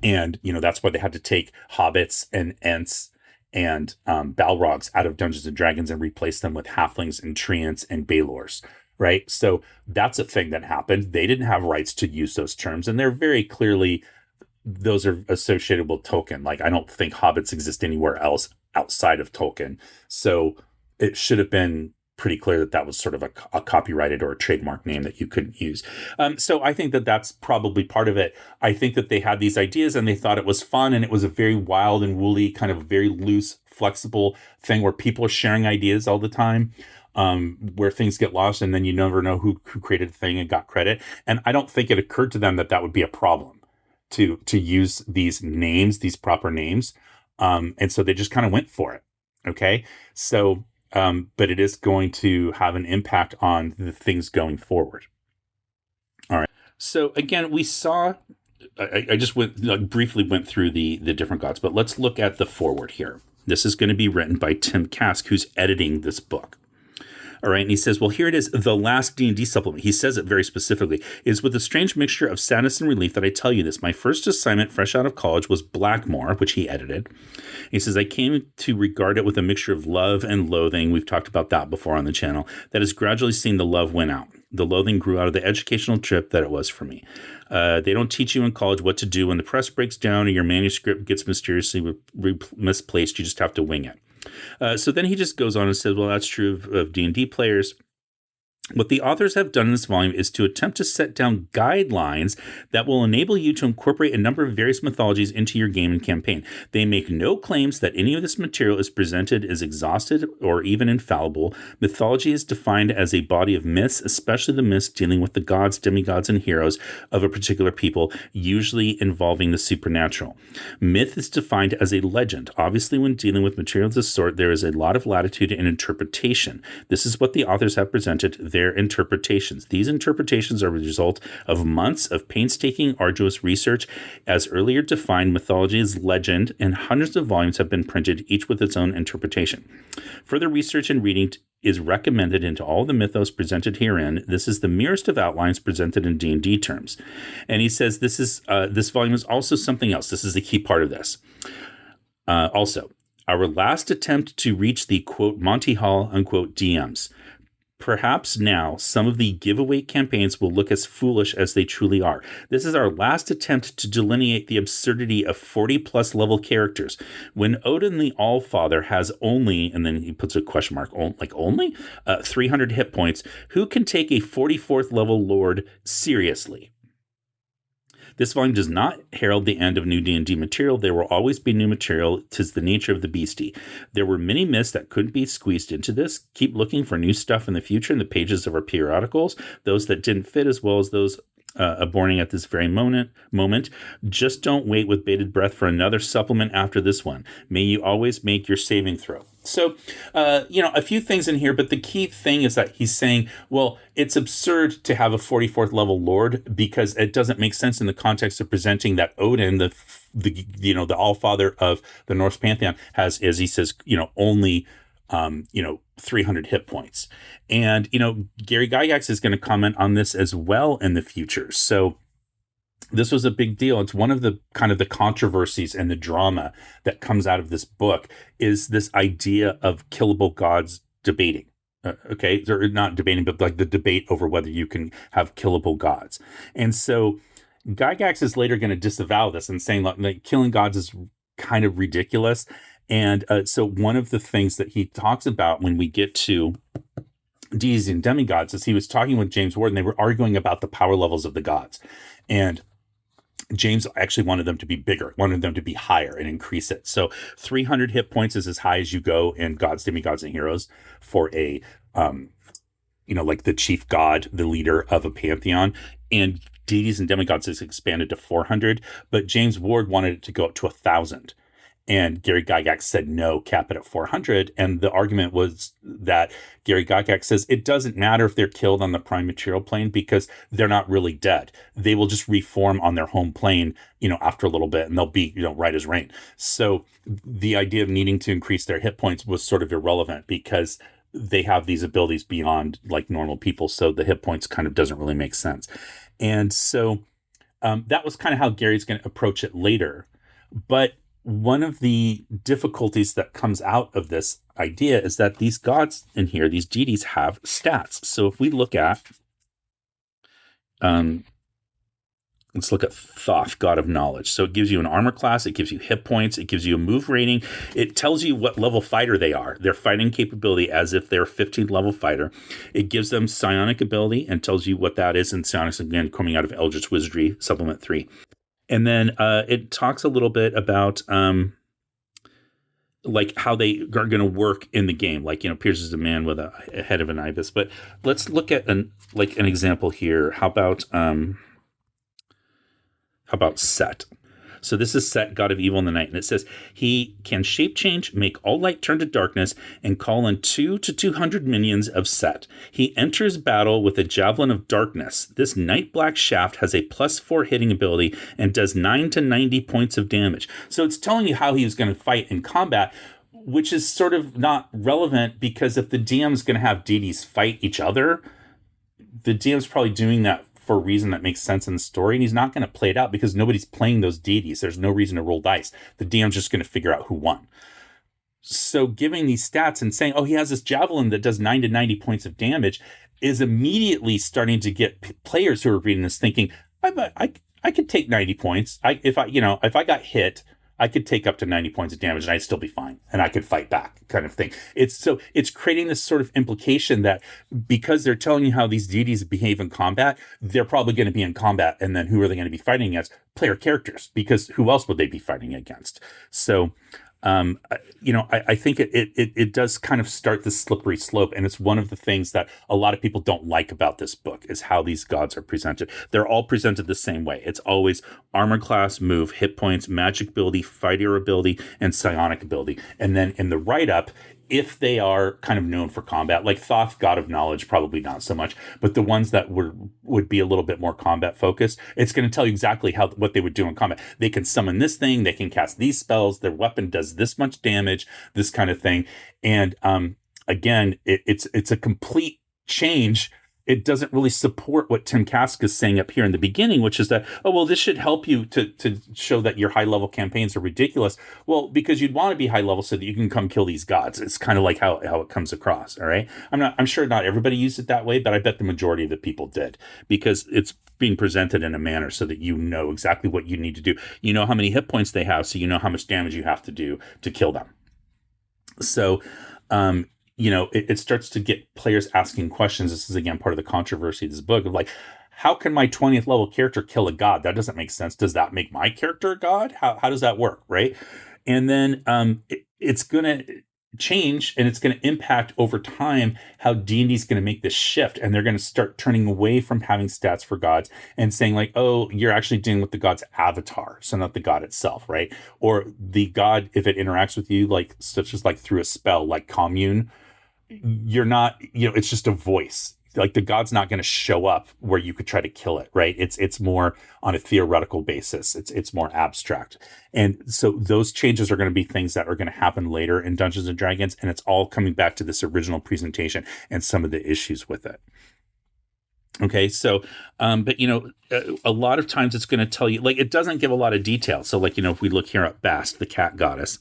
And, that's why they had to take hobbits and ents and balrogs out of Dungeons and Dragons and replace them with halflings and treants and balors. Right. So that's a thing that happened. They didn't have rights to use those terms. And they're very clearly, those are associated with Tolkien. Like, I don't think hobbits exist anywhere else outside of Tolkien. So it should have been pretty clear that that was sort of a copyrighted or a trademark name that you couldn't use. So I think that that's probably part of it. I think that they had these ideas and they thought it was fun, and it was a very wild and woolly, kind of very loose, flexible thing where people are sharing ideas all the time. Where things get lost and then you never know who created the thing and got credit. And I don't think it occurred to them that that would be a problem to use these names, these proper names. And so they just kind of went for it. Okay. So, but it is going to have an impact on the things going forward. All right. So again, we saw, I just briefly went through the different gods, but let's look at the foreword here. This is going to be written by Tim Kask, who's editing this book. All right, and he says, well, here it is, the last D&D supplement. He says it very specifically. It is with a strange mixture of sadness and relief that I tell you this. My first assignment fresh out of college was Blackmoor, which he edited. He says, I came to regard it with a mixture of love and loathing. We've talked about that before on the channel. That has gradually seen the love win out. The loathing grew out of the educational trip that it was for me. They don't teach you in college what to do when the press breaks down or your manuscript gets mysteriously misplaced. You just have to wing it. So then he just goes on and says, well, that's true of D&D players. What the authors have done in this volume is to attempt to set down guidelines that will enable you to incorporate a number of various mythologies into your game and campaign. They make no claims that any of this material is presented as exhausted or even infallible. Mythology is defined as a body of myths, especially the myths dealing with the gods, demigods, and heroes of a particular people, usually involving the supernatural. Myth is defined as a legend. Obviously, when dealing with material of this sort, there is a lot of latitude in interpretation. This is what the authors have presented their interpretations. These interpretations are the result of months of painstaking, arduous research. As earlier defined, mythology is legend, and hundreds of volumes have been printed, each with its own interpretation. Further research and reading is recommended into all the mythos presented herein. This is the merest of outlines presented in D&D terms. And he says this volume is also something else. This is the key part of this. Also, our last attempt to reach the, quote, Monty Hall, unquote, DMs. Perhaps now some of the giveaway campaigns will look as foolish as they truly are. This is our last attempt to delineate the absurdity of 40-plus level characters. When Odin the All-Father has only, and then he puts a question mark, only 300 hit points, who can take a 44th level lord seriously? This volume does not herald the end of new D&D material. There will always be new material. 'Tis the nature of the beastie. There were many myths that couldn't be squeezed into this. Keep looking for new stuff in the future in the pages of our periodicals, those that didn't fit as well as those aborting at this very moment. Just don't wait with bated breath for another supplement after this one. May you always make your saving throw. So, a few things in here, but the key thing is that he's saying, well, it's absurd to have a 44th level lord because it doesn't make sense in the context of presenting that Odin, the All-Father of the Norse pantheon, has, as he says, only 300 hit points. And, Gary Gygax is going to comment on this as well in the future. So this was a big deal. It's one of the kind of the controversies and the drama that comes out of this book is this idea of killable gods debating. Okay, they're not debating, but like the debate over whether you can have killable gods. And so Gygax is later going to disavow this and saying like killing gods is kind of ridiculous. And so one of the things that he talks about when we get to Deities and Demigods is he was talking with James Ward and they were arguing about the power levels of the gods. And James actually wanted them to be bigger, wanted them to be higher and increase it. So 300 hit points is as high as you go in Gods, Demigods, and Heroes for a, like the chief god, the leader of a pantheon. And Deities and Demigods is expanded to 400, but James Ward wanted it to go up to 1,000. And Gary Gygax said, no, cap it at 400. And the argument was that Gary Gygax says it doesn't matter if they're killed on the prime material plane because they're not really dead. They will just reform on their home plane, after a little bit, and they'll be, right as rain. So the idea of needing to increase their hit points was sort of irrelevant because they have these abilities beyond like normal people. So the hit points kind of doesn't really make sense. And so that was kind of how Gary's going to approach it later. But one of the difficulties that comes out of this idea is that these gods in here, these deities, have stats. So if we look at, let's look at Thoth, God of Knowledge. So it gives you an armor class, it gives you hit points, it gives you a move rating, it tells you what level fighter they are, their fighting capability as if they're a 15th level fighter. It gives them psionic ability and tells you what that is, and psionics, again, coming out of Eldritch Wizardry, Supplement 3. And then it talks a little bit about like how they are going to work in the game. Like, Piers is a man with a head of an ibis. But let's look at an example here. How about Set? So this is Set, God of Evil in the Night. And it says, he can shape change, make all light turn to darkness, and call in 2 to 200 minions of Set. He enters battle with a Javelin of Darkness. This night black shaft has a +4 hitting ability and does 9 to 90 points of damage. So it's telling you how he was going to fight in combat, which is sort of not relevant because if the DM is going to have deities fight each other, the DM's probably doing that for a reason that makes sense in the story, and he's not going to play it out because nobody's playing those deities. There's no reason to roll dice. The DM's just going to figure out who won. So giving these stats and saying, oh, he has this javelin that does 9 to 90 points of damage is immediately starting to get players who are reading this thinking, I could take 90 points. If I got hit, I could take up to 90 points of damage and I'd still be fine. And I could fight back kind of thing. It's creating this sort of implication that because they're telling you how these deities behave in combat, they're probably going to be in combat. And then who are they going to be fighting against? Player characters, because who else would they be fighting against? So, I think it does kind of start this slippery slope. And it's one of the things that a lot of people don't like about this book is how these gods are presented. They're all presented the same way. It's always armor class, move, hit points, magic ability, fighter ability, and psionic ability. And then in the write-up, if they are kind of known for combat, like Thoth, God of Knowledge, probably not so much, but the ones that would be a little bit more combat focused, it's going to tell you exactly what they would do in combat. They can summon this thing, they can cast these spells, their weapon does this much damage, this kind of thing. And again, it's a complete change. It doesn't really support what Tim Kask is saying up here in the beginning, which is that, oh, well, this should help you to show that your high-level campaigns are ridiculous. Well, because you'd want to be high-level so that you can come kill these gods. It's kind of like how it comes across, all right? I'm sure not everybody used it that way, but I bet the majority of the people did, because it's being presented in a manner so that you know exactly what you need to do. You know how many hit points they have, so you know how much damage you have to do to kill them. So, it starts to get players asking questions. This is, again, part of the controversy of this book of like, how can my 20th level character kill a god? That doesn't make sense. Does that make my character a god? How does that work, right? And then it's going to change, and it's going to impact over time how D&D is going to make this shift. And they're going to start turning away from having stats for gods and saying like, oh, you're actually dealing with the god's avatar, so not the god itself, right? Or the god, if it interacts with you, like such as like through a spell like commune, you're not, it's just a voice. Like the god's not going to show up where you could try to kill it, right? It's more on a theoretical basis. It's more abstract. And so those changes are going to be things that are going to happen later in Dungeons and Dragons. And it's all coming back to this original presentation and some of the issues with it. Okay, so, but, a lot of times it's going to tell you, like, it doesn't give a lot of detail. So, like, if we look here at Bast, the cat goddess.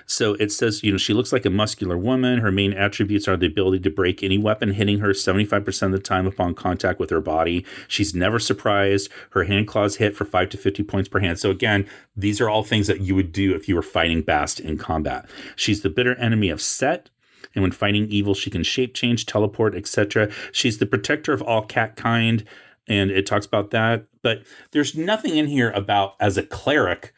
So it says, she looks like a muscular woman. Her main attributes are the ability to break any weapon hitting her 75% of the time upon contact with her body. She's never surprised. Her hand claws hit for 5 to 50 points per hand. So again, these are all things that you would do if you were fighting Bast in combat. She's the bitter enemy of Set. And when fighting evil, she can shape change, teleport, etc. She's the protector of all cat kind. And it talks about that. But there's nothing in here about, as a cleric,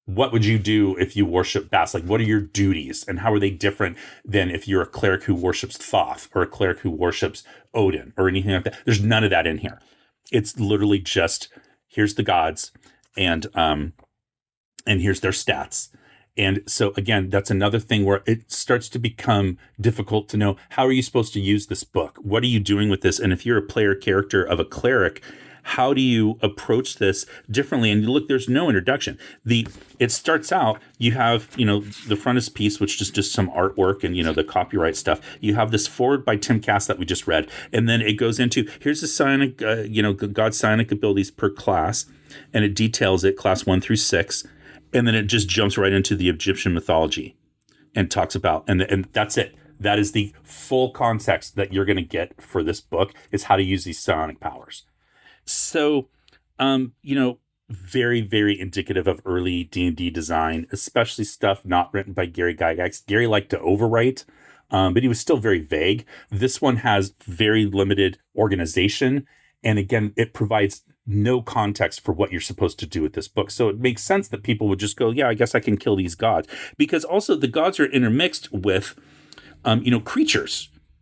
what would you do if you worship Bast? Like, what are your duties and how are they different than if you're a cleric who worships Thoth or a cleric who worships Odin or anything like that? There's none of that in here. It's literally just, here's the gods and here's their stats. And so, again, that's another thing where it starts to become difficult to know, how are you supposed to use this book? What are you doing with this? And if you're a player character of a cleric, how do you approach this differently? And you look, there's no introduction. It starts out, you have, the frontispiece, which is just some artwork and, the copyright stuff. You have this forward by Tim Kask that we just read. And then it goes into, here's the psionic, God's psionic abilities per class. And it details it, class 1 through 6. And then it just jumps right into the Egyptian mythology and talks about, and that's it. That is the full context that you're going to get for this book, is how to use these psionic powers. So, very, very indicative of early D&D design, especially stuff not written by Gary Gygax. Gary liked to overwrite, but he was still very vague. This one has very limited organization. And again, it provides no context for what you're supposed to do with this book. So it makes sense that people would just go, yeah, I guess I can kill these gods. Because also the gods are intermixed with,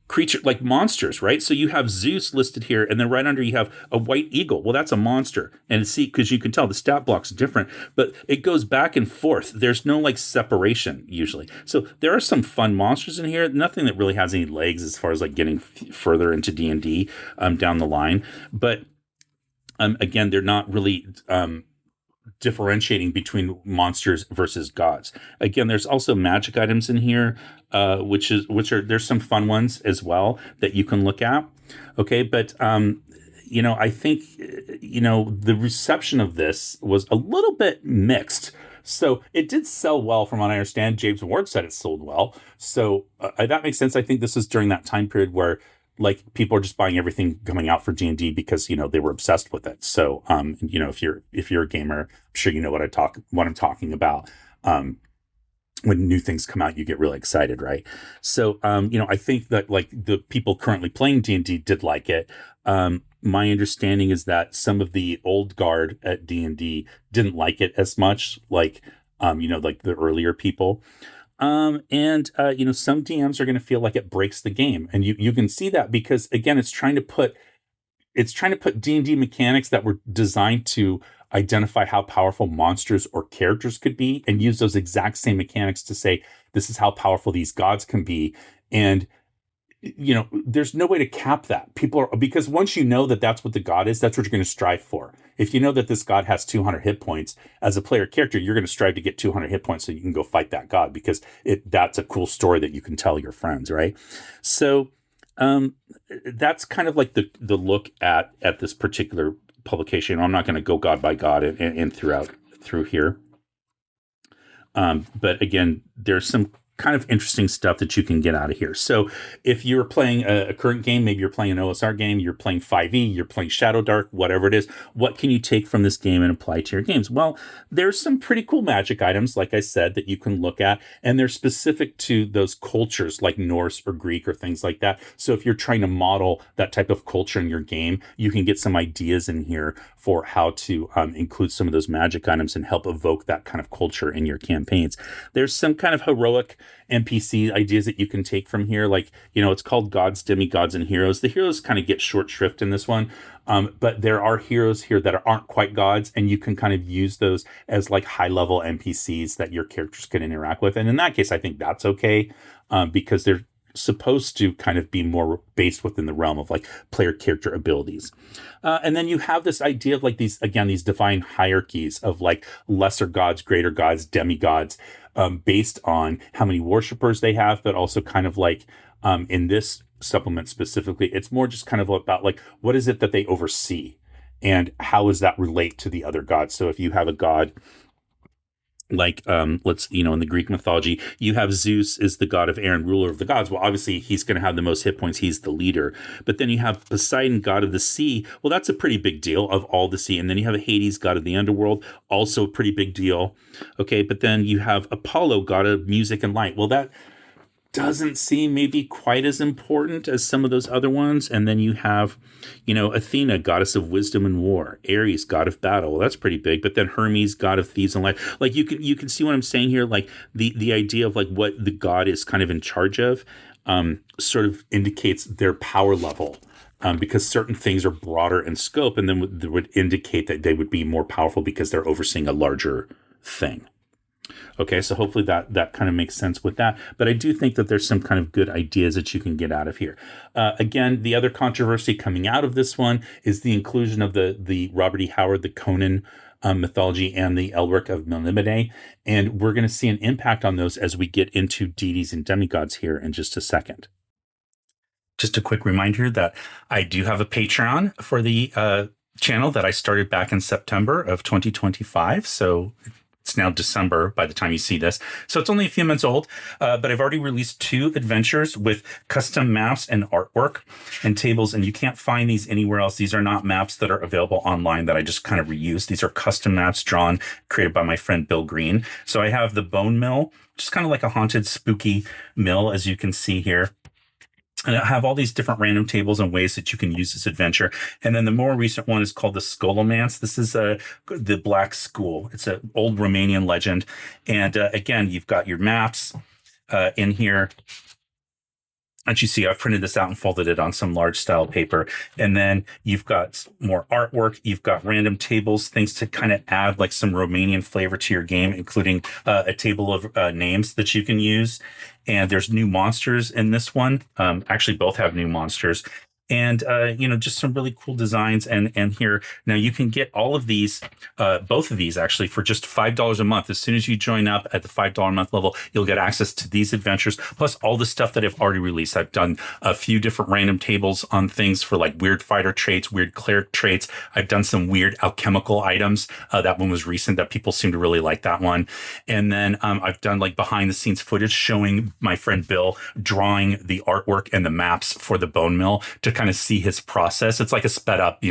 creature like monsters, right? So you have Zeus listed here, and then right under you have a white eagle. Well, that's a monster. And see, because you can tell the stat block's different, but it goes back and forth. There's no like separation usually. So there are some fun monsters in here. Nothing that really has any legs as far as like getting further into D&D down the line. But again, they're not really differentiating between monsters versus gods. Again, there's also magic items in here, which are there's some fun ones as well that you can look at. Okay, but I think the reception of this was a little bit mixed. So it did sell well, from what I understand. James Ward said it sold well, so that makes sense. I think this is during that time period where like people are just buying everything coming out for D&D because, they were obsessed with it. So, if you're a gamer, I'm sure you know what I'm talking about. When new things come out, you get really excited, right? So, I think that like the people currently playing D&D did like it. My understanding is that some of the old guard at D&D didn't like it as much, like, like the earlier people. And some DMs are going to feel like it breaks the game, and you can see that because again, it's trying to put D&D mechanics that were designed to identify how powerful monsters or characters could be and use those exact same mechanics to say this is how powerful these gods can be. And there's no way to cap that. People are, because once you know that that's what the god is, that's what you're going to strive for. If you know that this god has 200 hit points, as a player character, you're going to strive to get 200 hit points so you can go fight that god because that's a cool story that you can tell your friends, right? So that's kind of like the look at this particular publication. I'm not going to go god by god and through here. But again, there's some kind of interesting stuff that you can get out of here. So if you're playing a current game, maybe you're playing an OSR game, you're playing 5e, you're playing Shadow Dark, whatever it is, what can you take from this game and apply to your games? Well, there's some pretty cool magic items, like I said, that you can look at, and they're specific to those cultures like Norse or Greek or things like that. So if you're trying to model that type of culture in your game, you can get some ideas in here for how to include some of those magic items and help evoke that kind of culture in your campaigns. There's some kind of heroic NPC ideas that you can take from here. Like, it's called Gods, Demigods, and Heroes. The heroes kind of get short shrift in this one. But there are heroes here that aren't quite gods, and you can kind of use those as like high level NPCs that your characters can interact with. And in that case, I think that's okay because they're supposed to kind of be more based within the realm of like player character abilities. And then you have this idea of like these divine hierarchies of like lesser gods, greater gods, demigods, based on how many worshipers they have, but also kind of like in this supplement specifically, it's more just kind of about like, what is it that they oversee and how does that relate to the other gods? So if you have a god like in the Greek mythology, you have Zeus is the god of air and ruler of the gods. Well, obviously he's going to have the most hit points. He's the leader. But then you have Poseidon, god of the sea. Well, that's a pretty big deal, of all the sea. And then you have Hades, god of the underworld, also a pretty big deal. Okay, but then you have Apollo, god of music and light. Well, that doesn't seem maybe quite as important as some of those other ones. And then you have, Athena, goddess of wisdom and war, Ares, god of battle. Well, that's pretty big. But then Hermes, god of thieves and life. Like you can see what I'm saying here. Like the idea of like what the god is kind of in charge of sort of indicates their power level. Because certain things are broader in scope, and then would indicate that they would be more powerful because they're overseeing a larger thing. Okay, so hopefully that kind of makes sense with that. But I do think that there's some kind of good ideas that you can get out of here. Again, the other controversy coming out of this one is the inclusion of the Robert E. Howard, the Conan mythology, and the Elric of Melniboné. And we're going to see an impact on those as we get into Deities and Demigods here in just a second. Just a quick reminder that I do have a Patreon for the channel that I started back in September of 2025. So it's now December by the time you see this. So it's only a few months old, but I've already released 2 adventures with custom maps and artwork and tables, and you can't find these anywhere else. These are not maps that are available online that I just kind of reuse. These are custom maps created by my friend Bill Green. So I have the Bone Mill, just kind of like a haunted, spooky mill, as you can see here. And I have all these different random tables and ways that you can use this adventure. And then the more recent one is called the Scholomance. This is the Black School. It's an old Romanian legend. And again, you've got your maps in here. As you see, I've printed this out and folded it on some large style paper. And then you've got more artwork. You've got random tables, things to kind of add like some Romanian flavor to your game, including a table of names that you can use. And there's new monsters in this one. Actually, both have new monsters. And just some really cool designs. And here now you can get all of these, both of these actually, for just $5 a month. As soon as you join up at the $5 a month level, you'll get access to these adventures plus all the stuff that I've already released. I've done a few different random tables on things for like weird fighter traits, weird cleric traits. I've done some weird alchemical items. That one was recent that people seem to really like that one. And then I've done like behind the scenes footage showing my friend Bill drawing the artwork and the maps for the bone mill to kind of see his process. It's like a sped up,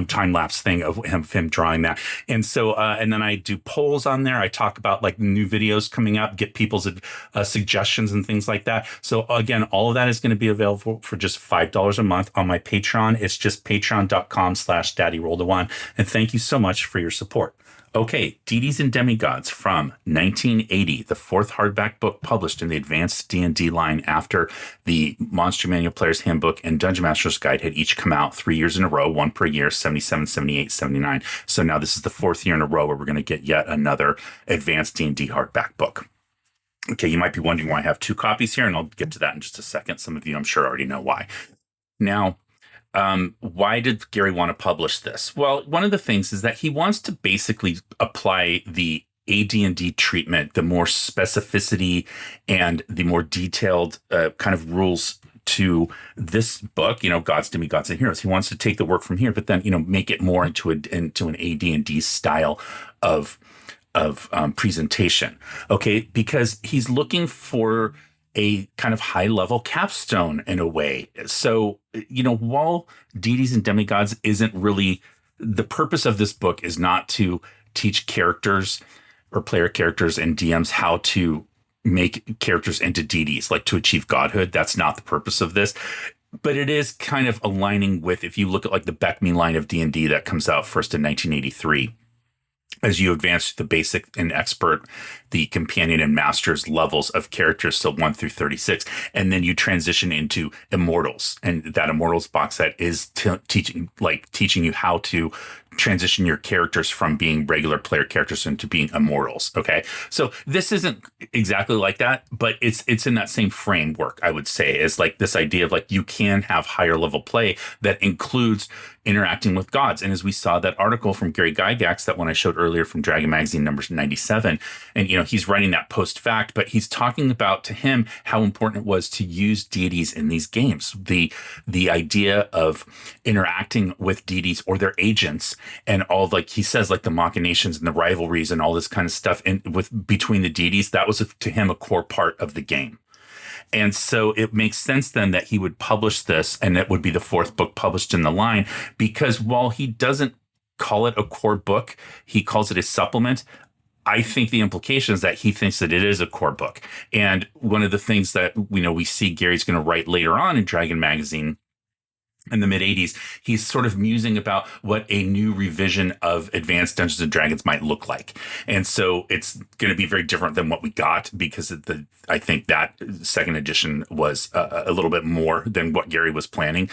time lapse thing of him drawing that. And so, and then I do polls on there. I talk about like new videos coming up, get people's suggestions and things like that. So again, all of that is going to be available for just $5 a month on my Patreon. It's just patreon.com/daddyroll1. And thank you so much for your support. Okay, Deities and Demigods from 1980, the fourth hardback book published in the Advanced D&D line after the Monster Manual Player's Handbook and Dungeon Master's Guide had each come out 3 years in a row, one per year, 77, 78, 79. So now this is the fourth year in a row where we're going to get yet another Advanced D&D hardback book. Okay, you might be wondering why I have two copies here, and I'll get to that in just a second. Some of you, I'm sure, already know why. Now, why did Gary want to publish this? Well, one of the things is that he wants to basically apply the AD&D treatment, the more specificity and the more detailed kind of rules to this book, Gods, Demigods, and Heroes. He wants to take the work from here, but then, make it more into an AD&D style of presentation. Okay, because he's looking for a kind of high level capstone in a way. So, while Deities and Demigods isn't really the purpose of this book is not to teach characters or player characters and DMs how to make characters into deities, like to achieve godhood. That's not the purpose of this. But it is kind of aligning with, if you look at like the Beckme line of D&D that comes out first in 1983, as you advance the basic and expert, the companion and master's levels of characters, so 1 through 36, and then you transition into immortals, and that immortals box set is teaching you how to transition your characters from being regular player characters into being immortals. Okay, so this isn't exactly like that, but it's in that same framework, I would say, is like this idea of like you can have higher level play that includes interacting with gods. And as we saw that article from Gary Gygax, that one I showed earlier from Dragon Magazine number 97, and he's writing that post fact, but he's talking about, to him, how important it was to use deities in these games. The idea of interacting with deities or their agents, and all, like he says, like the machinations and the rivalries and all this kind of stuff between the deities, that was to him a core part of the game. And so it makes sense then that he would publish this, and it would be the fourth book published in the line, because while he doesn't call it a core book, he calls it a supplement. I think the implication is that he thinks that it is a core book. And one of the things that we see Gary's going to write later on in Dragon Magazine in the mid-'80s, he's sort of musing about what a new revision of Advanced Dungeons and Dragons might look like. And so it's going to be very different than what we got, because I think that second edition was a little bit more than what Gary was planning.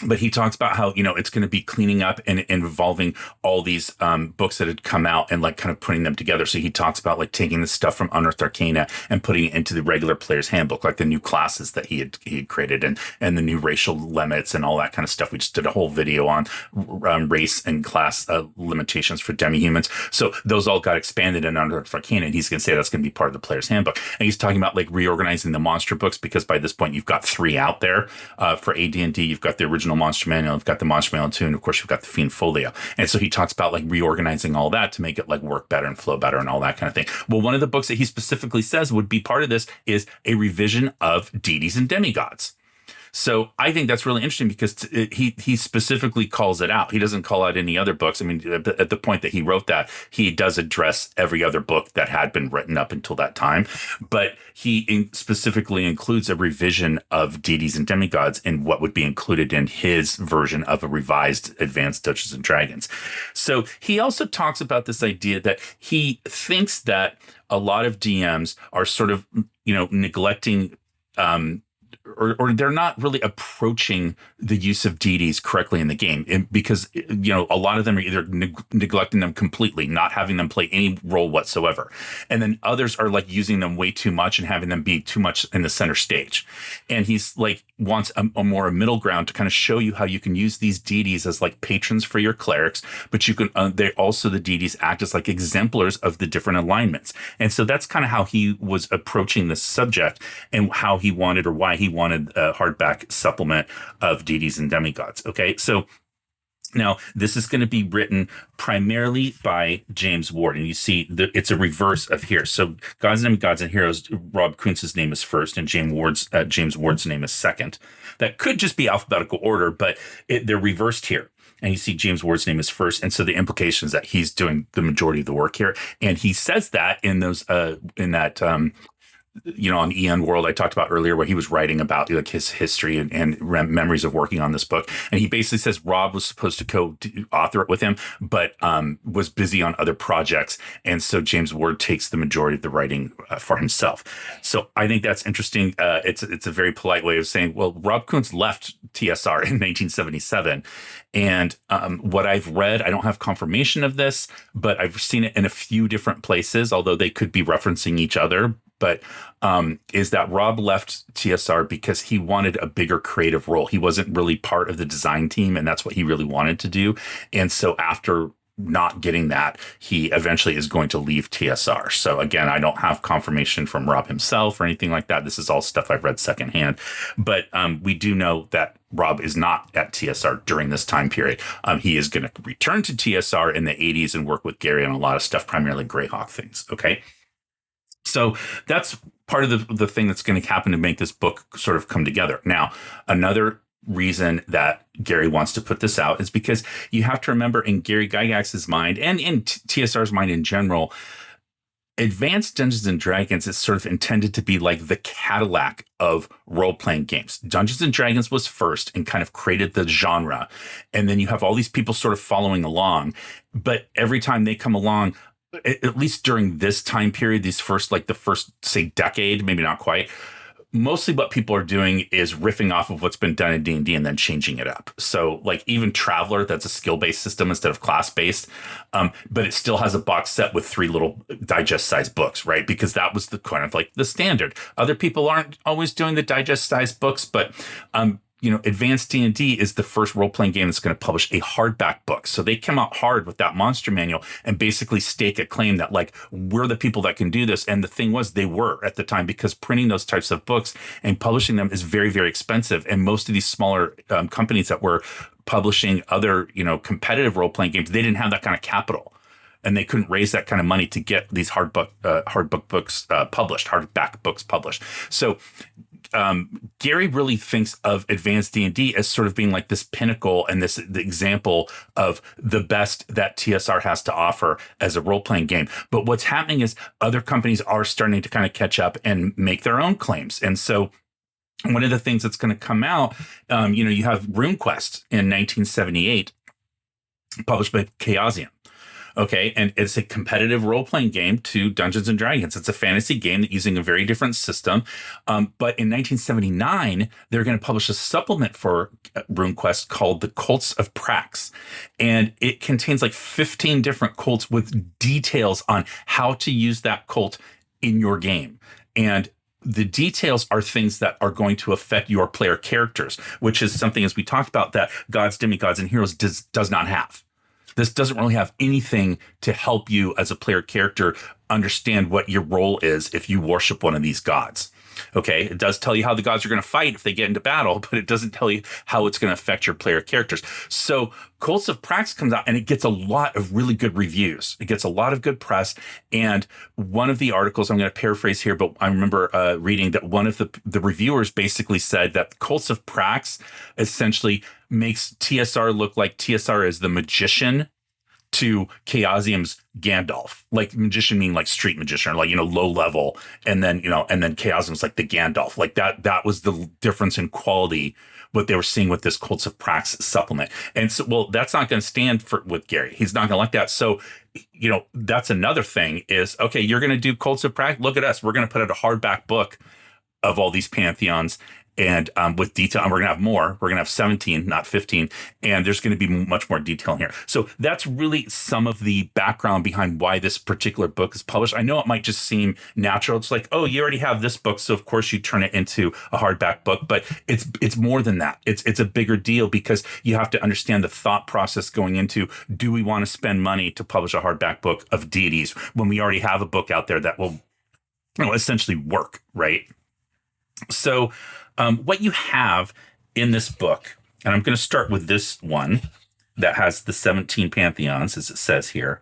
But he talks about how, it's going to be cleaning up and involving all these books that had come out and like kind of putting them together. So he talks about like taking the stuff from Unearthed Arcana and putting it into the regular player's handbook, like the new classes that he had created and the new racial limits and all that kind of stuff. We just did a whole video on race and class limitations for demi-humans. So those all got expanded in Unearthed Arcana, and he's going to say that's going to be part of the player's handbook. And he's talking about like reorganizing the monster books, because by this point you've got 3 out there for AD&D. You've got the original Monster Manual, you've got the Monster Manual 2, and of course you've got the Fiend Folio. And so he talks about like reorganizing all that to make it like work better and flow better and all that kind of thing. Well, one of the books that he specifically says would be part of this is a revision of Deities and Demigods. So I think that's really interesting, because he specifically calls it out. He doesn't call out any other books. I mean, at the point that he wrote that, he does address every other book that had been written up until that time. But he specifically includes a revision of Deities and Demigods in what would be included in his version of a revised Advanced Dungeons and Dragons. So he also talks about this idea that he thinks that a lot of DMs are sort of, neglecting or they're not really approaching the use of deities correctly in the game, because a lot of them are either neglecting them completely, not having them play any role whatsoever, and then others are like using them way too much and having them be too much in the center stage. And he's like, wants a more middle ground to kind of show you how you can use these deities as like patrons for your clerics, but you can they also, the deities act as like exemplars of the different alignments. And so that's kind of how he was approaching this subject, and how he wanted, or why he wanted a hardback supplement of Deities and Demigods. Okay, so now, this is going to be written primarily by James Ward, and you see it's a reverse of here. So, Gods, Demigods, and Heroes, Rob Kuntz's name is first, and James Ward's name is second. That could just be alphabetical order, but they're reversed here. And you see James Ward's name is first, and so the implication is that he's doing the majority of the work here. And he says that in those on EN World I talked about earlier, where he was writing about like his history and memories of working on this book. And he basically says Rob was supposed to co-author it with him, but was busy on other projects. And so James Ward takes the majority of the writing for himself. So I think that's interesting. It's a very polite way of saying, well, Rob Kuntz left TSR in 1977. And what I've read, I don't have confirmation of this, but I've seen it in a few different places, although they could be referencing each other. But is that Rob left TSR because he wanted a bigger creative role. He wasn't really part of the design team, and that's what he really wanted to do. And so after not getting that, he eventually is going to leave TSR. So again, I don't have confirmation from Rob himself or anything like that. This is all stuff I've read secondhand. But we do know that Rob is not at TSR during this time period. He is going to return to TSR in the 80s and work with Gary on a lot of stuff, primarily Greyhawk things. Okay. So that's part of the thing that's going to happen to make this book sort of come together. Now, another reason that Gary wants to put this out is because you have to remember, in Gary Gygax's mind, and in TSR's mind in general, Advanced Dungeons and Dragons is sort of intended to be like the Cadillac of role-playing games. Dungeons and Dragons was first and kind of created the genre. And then you have all these people sort of following along. But every time they come along, at least during this time period, the first, say, decade, maybe not quite, mostly what people are doing is riffing off of what's been done in D&D and then changing it up. So like even Traveler, that's a skill-based system instead of class-based, but it still has a box set with 3 little digest-sized books, right? Because that was the kind of like the standard. Other people aren't always doing the digest-sized books, but Advanced D&D is the first role-playing game that's going to publish a hardback book. So they came out hard with that monster manual and basically stake a claim that, like, we're the people that can do this. And the thing was, they were at the time, because printing those types of books and publishing them is very, very expensive. And most of these smaller companies that were publishing other, competitive role-playing games, they didn't have that kind of capital. And they couldn't raise that kind of money to get these hardback books published. So Gary really thinks of Advanced D&D as sort of being like this pinnacle and the example of the best that TSR has to offer as a role-playing game. But what's happening is other companies are starting to kind of catch up and make their own claims. And so one of the things that's going to come out, you have RuneQuest in 1978, published by Chaosium. Okay, and it's a competitive role-playing game to Dungeons and Dragons. It's a fantasy game that using a very different system. But in 1979, they're going to publish a supplement for RuneQuest called the Cults of Prax. And it contains like 15 different cults with details on how to use that cult in your game. And the details are things that are going to affect your player characters, which is something, as we talked about, that Gods, Demigods, and Heroes does not have. This doesn't really have anything to help you as a player character understand what your role is if you worship one of these gods. Okay, it does tell you how the gods are going to fight if they get into battle, but it doesn't tell you how it's going to affect your player characters. So Cults of Prax comes out and it gets a lot of really good reviews. It gets a lot of good press. And one of the articles, I'm going to paraphrase here, but I remember reading that one of the reviewers basically said that Cults of Prax essentially makes TSR look like TSR is the magician to Chaosium's Gandalf. Like magician meaning like street magician, or like, low level. And then Chaosium's like the Gandalf. Like that was the difference in quality, what they were seeing with this Cults of Prax supplement. And so, well, that's not going to stand with Gary. He's not going to like that. So, that's another thing is, okay, you're going to do Cults of Prax. Look at us. We're going to put out a hardback book of all these pantheons. and with detail. And we're going to have more. We're going to have 17, not 15. And there's going to be much more detail in here. So that's really some of the background behind why this particular book is published. I know it might just seem natural. It's like, oh, you already have this book, so of course you turn it into a hardback book. But it's more than that. It's a bigger deal because you have to understand the thought process going into, do we want to spend money to publish a hardback book of deities when we already have a book out there that will essentially work, right? So what you have in this book, and I'm going to start with this one that has the 17 pantheons, as it says here.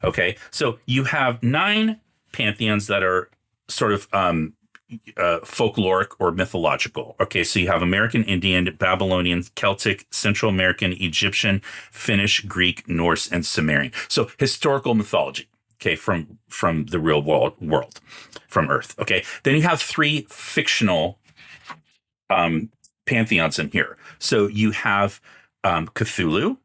Okay, so you have 9 pantheons that are sort of folkloric or mythological. Okay, so you have American Indian, Babylonian, Celtic, Central American, Egyptian, Finnish, Greek, Norse, and Sumerian. So historical mythology. Okay, from the real world, from Earth. Okay, then you have 3 fictional pantheons in here. So you have Cthulhu,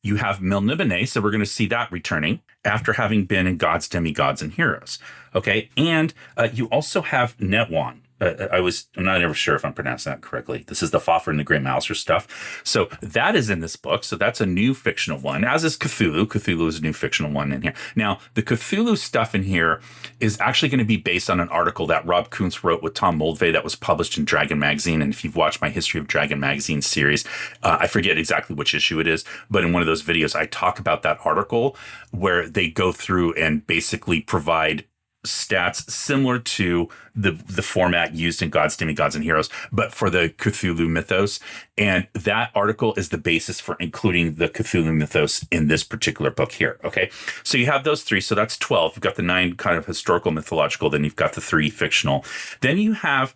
you have Melnibone, so we're going to see that returning after having been in Gods, Demigods, and Heroes. Okay, and you also have Netwan. I'm not ever sure if I'm pronouncing that correctly. This is the Fafhrd and the Grey Mouser stuff. So that is in this book. So that's a new fictional one, as is Cthulhu. Cthulhu is a new fictional one in here. Now, the Cthulhu stuff in here is actually going to be based on an article that Rob Kuntz wrote with Tom Moldvay that was published in Dragon Magazine. And if you've watched my History of Dragon Magazine series, I forget exactly which issue it is, but in one of those videos, I talk about that article where they go through and basically provide stats similar to the format used in Gods, Demigods, and Heroes, but for the Cthulhu mythos. And that article is the basis for including the Cthulhu mythos in this particular book here. Okay, so you have those 3. So that's 12. You've got the 9 kind of historical mythological. Then you've got the 3 fictional. Then you have,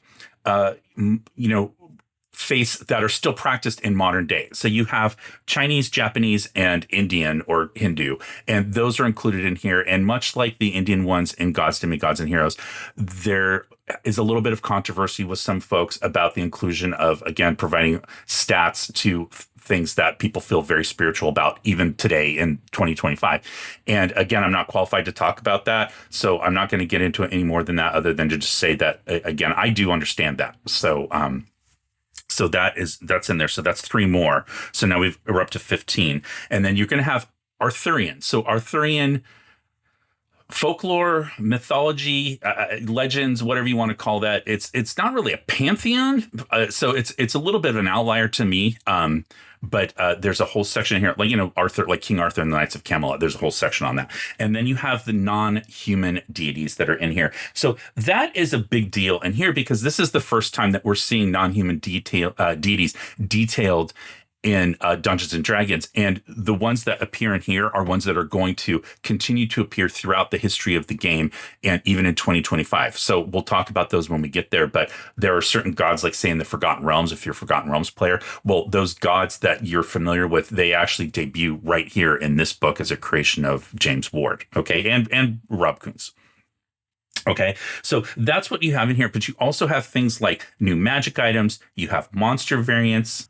faiths that are still practiced in modern day. So you have Chinese, Japanese, and Indian or Hindu, and those are included in here. And much like the Indian ones in Gods, Demigods, and Heroes, there is a little bit of controversy with some folks about the inclusion of, again, providing stats to things that people feel very spiritual about even today in 2025. And again, I'm not qualified to talk about that, so I'm not going to get into it any more than that, other than to just say that, again, I do understand that. So that's in there. So that's 3 more. So now we're up to 15. And then you're going to have Arthurian. So Arthurian folklore, mythology, legends, whatever you want to call that. It's not really a pantheon. So it's a little bit of an outlier to me. But there's a whole section here, Arthur, like King Arthur and the Knights of Camelot. There's a whole section on that. And then you have the non-human deities that are in here. So that is a big deal in here because this is the first time that we're seeing non-human deities detailed in Dungeons and Dragons. And the ones that appear in here are ones that are going to continue to appear throughout the history of the game and even in 2025. So we'll talk about those when we get there. But there are certain gods, like say in the Forgotten Realms, if you're a Forgotten Realms player, well, those gods that you're familiar with, they actually debut right here in this book as a creation of James Ward, okay, and Rob Kuntz. Okay, so that's what you have in here. But you also have things like new magic items. You have monster variants.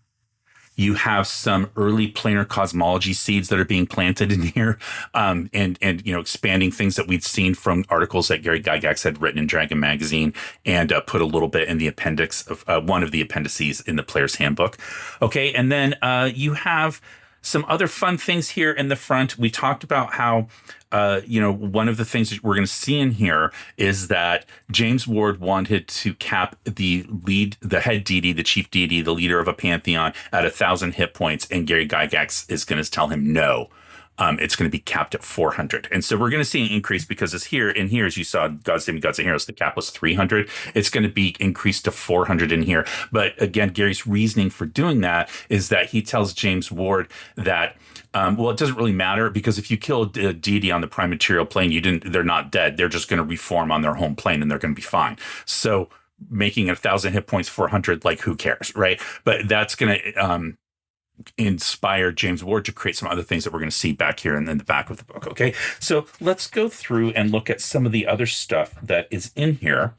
You have some early planar cosmology seeds that are being planted in here, and expanding things that we'd seen from articles that Gary Gygax had written in Dragon Magazine, and put a little bit in the appendix of one of the appendices in the Player's Handbook. Okay, and then you have some other fun things here in the front. We talked about how, one of the things that we're going to see in here is that James Ward wanted to cap the head deity, the chief deity, the leader of a pantheon at 1,000 hit points. And Gary Gygax is going to tell him no. It's going to be capped at 400. And so we're going to see an increase because as you saw, Gods, Demigods, and Heroes, the cap was 300. It's going to be increased to 400 in here. But again, Gary's reasoning for doing that is that he tells James Ward that, it doesn't really matter because if you kill a deity on the prime material plane, they're not dead. They're just going to reform on their home plane and they're going to be fine. So making 1,000 hit points 400, like who cares, right? But that's going to, inspired James Ward to create some other things that we're going to see back here and in the back of the book. Okay, so let's go through and look at some of the other stuff that is in here.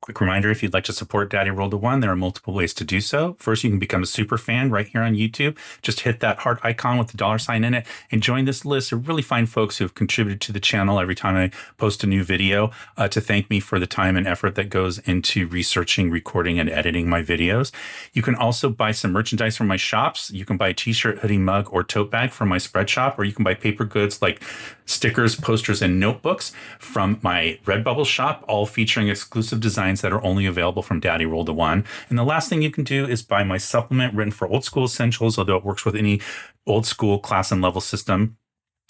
Quick reminder, if you'd like to support Daddy Roll to One, there are multiple ways to do so. First, you can become a super fan right here on YouTube. Just hit that heart icon with the $sign in it and join this list of really fine folks who have contributed to the channel every time I post a new video to thank me for the time and effort that goes into researching, recording, and editing my videos. You can also buy some merchandise from my shops. You can buy a t-shirt, hoodie, mug, or tote bag from my spread shop, or you can buy paper goods like stickers, posters, and notebooks from my Redbubble shop, all featuring exclusive designs that are only available from Daddy Roll to One. And the last thing you can do is buy my supplement written for old school essentials, although it works with any old school class and level system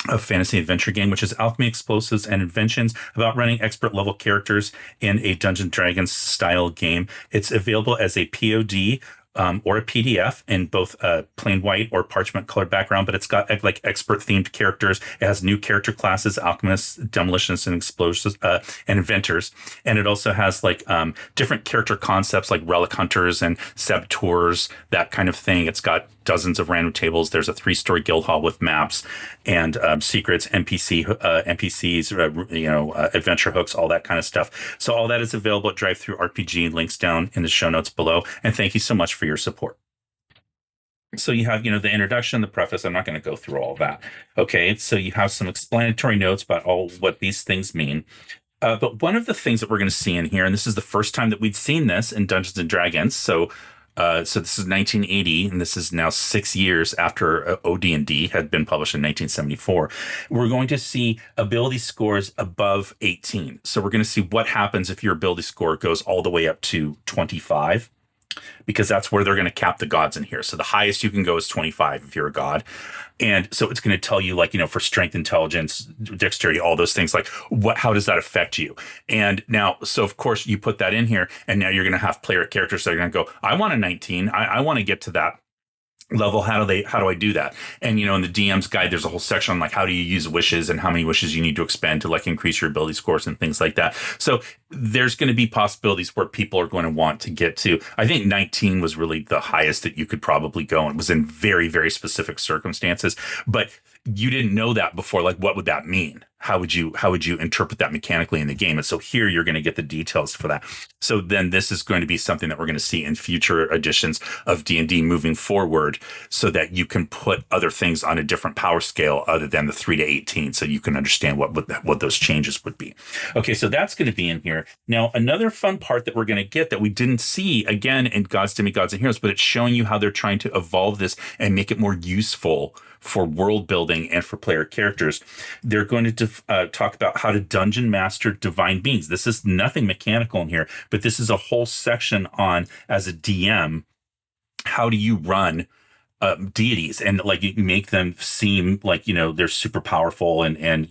of fantasy adventure game, which is Alchemy, Explosives, and Inventions, about running expert level characters in a Dungeons & Dragons style game. It's available as a POD or a PDF in both plain white or parchment colored background, but it's got like expert themed characters. It has new character classes, alchemists, demolitionists, and explosives, and inventors. And it also has like different character concepts like relic hunters and saboteurs, that kind of thing. It's got dozens of random tables. There's a 3-story guild hall with maps and secrets, NPCs, adventure hooks, all that kind of stuff. So all that is available at DriveThruRPG. Links down in the show notes below. And thank you so much for your support. So you have, the introduction, the preface. I'm not going to go through all that. Okay, so you have some explanatory notes about what these things mean. But one of the things that we're going to see in here, and this is the first time that we've seen this in Dungeons and Dragons. So this is 1980, and this is now 6 years after OD&D had been published in 1974. We're going to see ability scores above 18. So we're going to see what happens if your ability score goes all the way up to 25, because that's where they're going to cap the gods in here. So the highest you can go is 25 if you're a god. And so it's going to tell you, like, for strength, intelligence, dexterity, all those things, like how does that affect you? And now, so of course you put that in here, and now you're going to have player characters that are going to go, I want a 19. I want to get to that level. How do I do that? And in the DM's guide, there's a whole section on like how do you use wishes and how many wishes you need to expend to like increase your ability scores and things like that. So there's going to be possibilities where people are going to want to get to. I think 19 was really the highest that you could probably go, and it was in very, very specific circumstances. But you didn't know that before. Like, what would that mean? How would you interpret that mechanically in the game? And so here you're going to get the details for that. So then this is going to be something that we're going to see in future editions of D&D moving forward, so that you can put other things on a different power scale other than the 3 to 18, so you can understand what those changes would be. Okay, so that's going to be in here. Now, another fun part that we're going to get that we didn't see again in Gods, Demigods, and Heroes, but it's showing you how they're trying to evolve this and make it more useful for world building and for player characters. They're going to talk about how to dungeon master divine beings. This is nothing mechanical in here, but this is a whole section on, as a DM, how do you run deities, and like you make them seem like they're super powerful and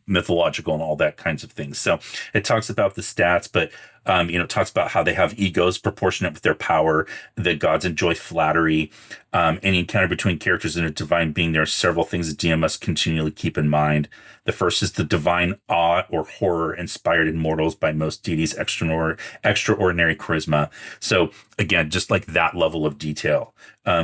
mythological and all that kinds of things. So it talks about the stats, but it talks about how they have egos proportionate with their power. The gods enjoy flattery. Any encounter between characters and a divine being, there are several things the DM must continually keep in mind. The first is the divine awe or horror inspired in mortals by most deities' extraordinary charisma. So again, just like that level of detail,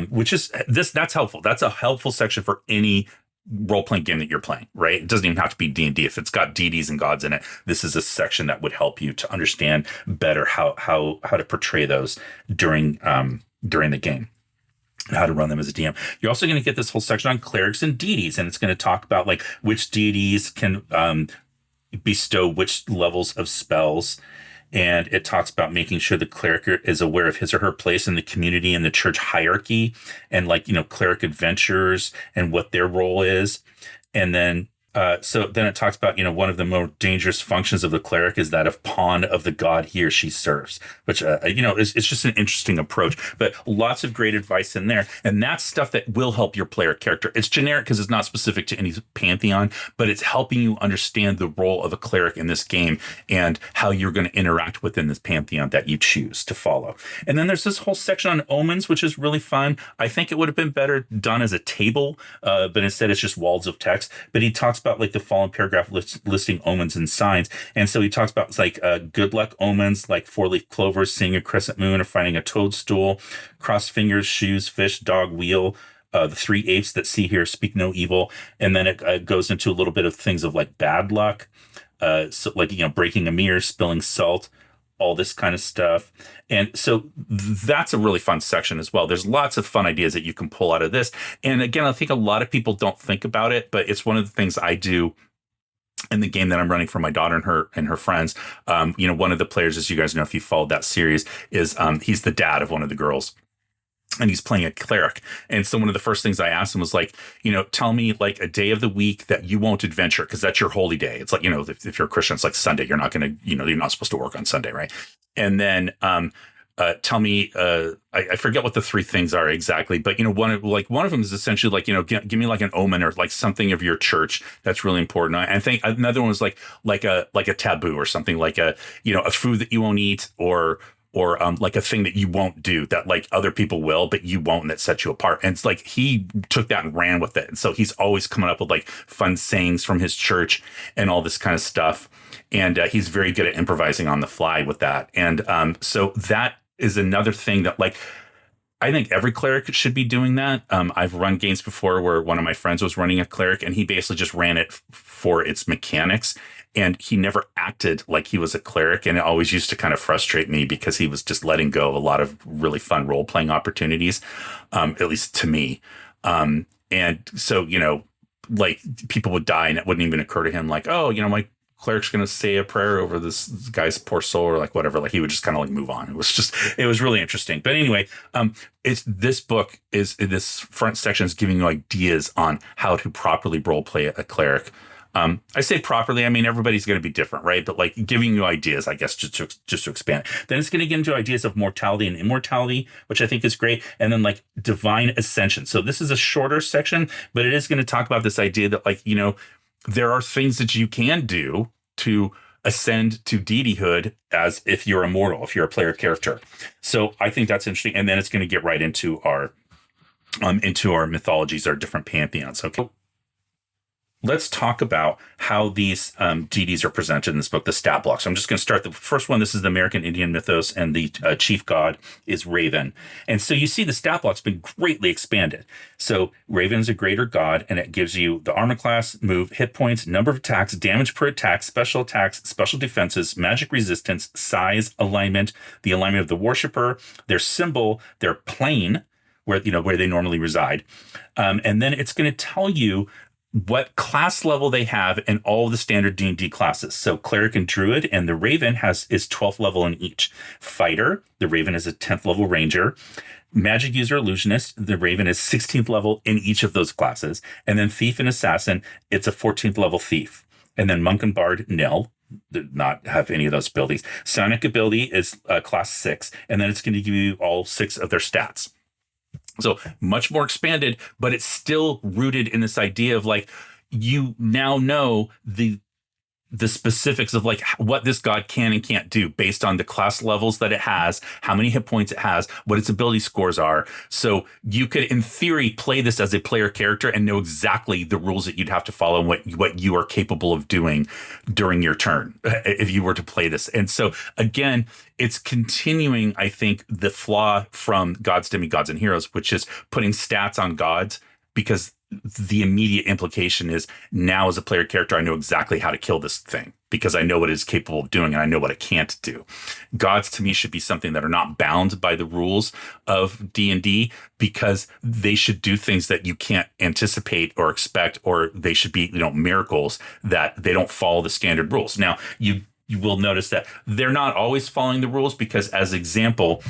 which is that's helpful. That's a helpful section for any role-playing game that you're playing, right? It doesn't even have to be D&D. If it's got deities and gods in it, this is a section that would help you to understand better how to portray those during the game, how to run them as a DM. You're also going to get this whole section on clerics and deities, and it's going to talk about like which deities can bestow which levels of spells. And it talks about making sure the cleric is aware of his or her place in the community and the church hierarchy, and like, cleric adventurers and what their role is. And then so then it talks about, one of the more dangerous functions of the cleric is that of pawn of the god he or she serves, which, it's just an interesting approach, but lots of great advice in there. And that's stuff that will help your player character. It's generic because it's not specific to any pantheon, but it's helping you understand the role of a cleric in this game and how you're going to interact within this pantheon that you choose to follow. And then there's this whole section on omens, which is really fun. I think it would have been better done as a table, but instead it's just walls of text. But he talks about like the following paragraph listing omens and signs. And so he talks about like good luck omens, like 4-leaf clovers, seeing a crescent moon, or finding a toadstool, crossed fingers, shoes, fish, dog, wheel. The 3 apes that see here speak no evil. And then it goes into a little bit of things of like bad luck. So like, breaking a mirror, spilling salt, all this kind of stuff. And so that's a really fun section as well. There's lots of fun ideas that you can pull out of this. And again, I think a lot of people don't think about it, but it's one of the things I do in the game that I'm running for my daughter and her friends. One of the players, as you guys know, if you followed that series, is he's the dad of one of the girls. And he's playing a cleric. And so one of the first things I asked him was like, tell me like a day of the week that you won't adventure, because that's your holy day. It's like, if you're a Christian, it's like Sunday. You're not going to, you're not supposed to work on Sunday, right? And then tell me, I forget what the three things are exactly, but one of them is essentially like, give me like an omen or like something of your church that's really important. I think another one was like a taboo or something, like a food that you won't eat, or like a thing that you won't do that like other people will, but you won't, and that sets you apart. And it's like he took that and ran with it. And so he's always coming up with like fun sayings from his church and all this kind of stuff. And he's very good at improvising on the fly with that. And so that is another thing that like, I think every cleric should be doing that. I've run games before where one of my friends was running a cleric and he basically just ran it for its mechanics. And he never acted like he was a cleric. And it always used to kind of frustrate me because he was just letting go of a lot of really fun role-playing opportunities, at least to me. And so, like people would die and it wouldn't even occur to him like, oh, my cleric's going to say a prayer over this guy's poor soul or like whatever. Like he would just kind of like move on. It was really interesting. But anyway, this book is, this front section is giving you ideas on how to properly role play a cleric. I say properly, I mean, everybody's going to be different, right? But like giving you ideas, I guess, just to expand. Then it's going to get into ideas of mortality and immortality, which I think is great. And then like divine ascension. So this is a shorter section, but it is going to talk about this idea that like, there are things that you can do to ascend to deityhood as if you're immortal, if you're a player character. So I think that's interesting. And then it's going to get right into our mythologies, our different pantheons. Okay. Let's talk about how these deities are presented in this book, the stat blocks. So I'm just going to start. The first one, this is the American Indian mythos, and the chief god is Raven. And so you see the stat block's been greatly expanded. So Raven is a greater god, and it gives you the armor class, move, hit points, number of attacks, damage per attack, special defenses, magic resistance, size, alignment, the alignment of the worshiper, their symbol, their plane, where they normally reside. And then it's going to tell you what class level they have in all the standard D&D classes. So cleric and druid, and the raven is 12th level in each. Fighter, the raven is a 10th level ranger. Magic user, illusionist, the raven is 16th level in each of those classes. And then thief and assassin, it's a 14th level thief. And then monk and bard, nil, did not have any of those abilities. Psionic ability is class 6, and then it's going to give you all 6 of their stats. So much more expanded, but it's still rooted in this idea of like, you now know the specifics of like what this god can and can't do based on the class levels that it has, how many hit points it has, what its ability scores are. So you could, in theory, play this as a player character and know exactly the rules that you'd have to follow and what you are capable of doing during your turn if you were to play this. And so again, it's continuing, I think, the flaw from Gods, Demigods, and Heroes, which is putting stats on gods, because the immediate implication is now as a player character, I know exactly how to kill this thing because I know what it is capable of doing and I know what it can't do. Gods to me should be something that are not bound by the rules of D&D, because they should do things that you can't anticipate or expect, or they should be, miracles that they don't follow the standard rules. Now, you will notice that they're not always following the rules, because as example,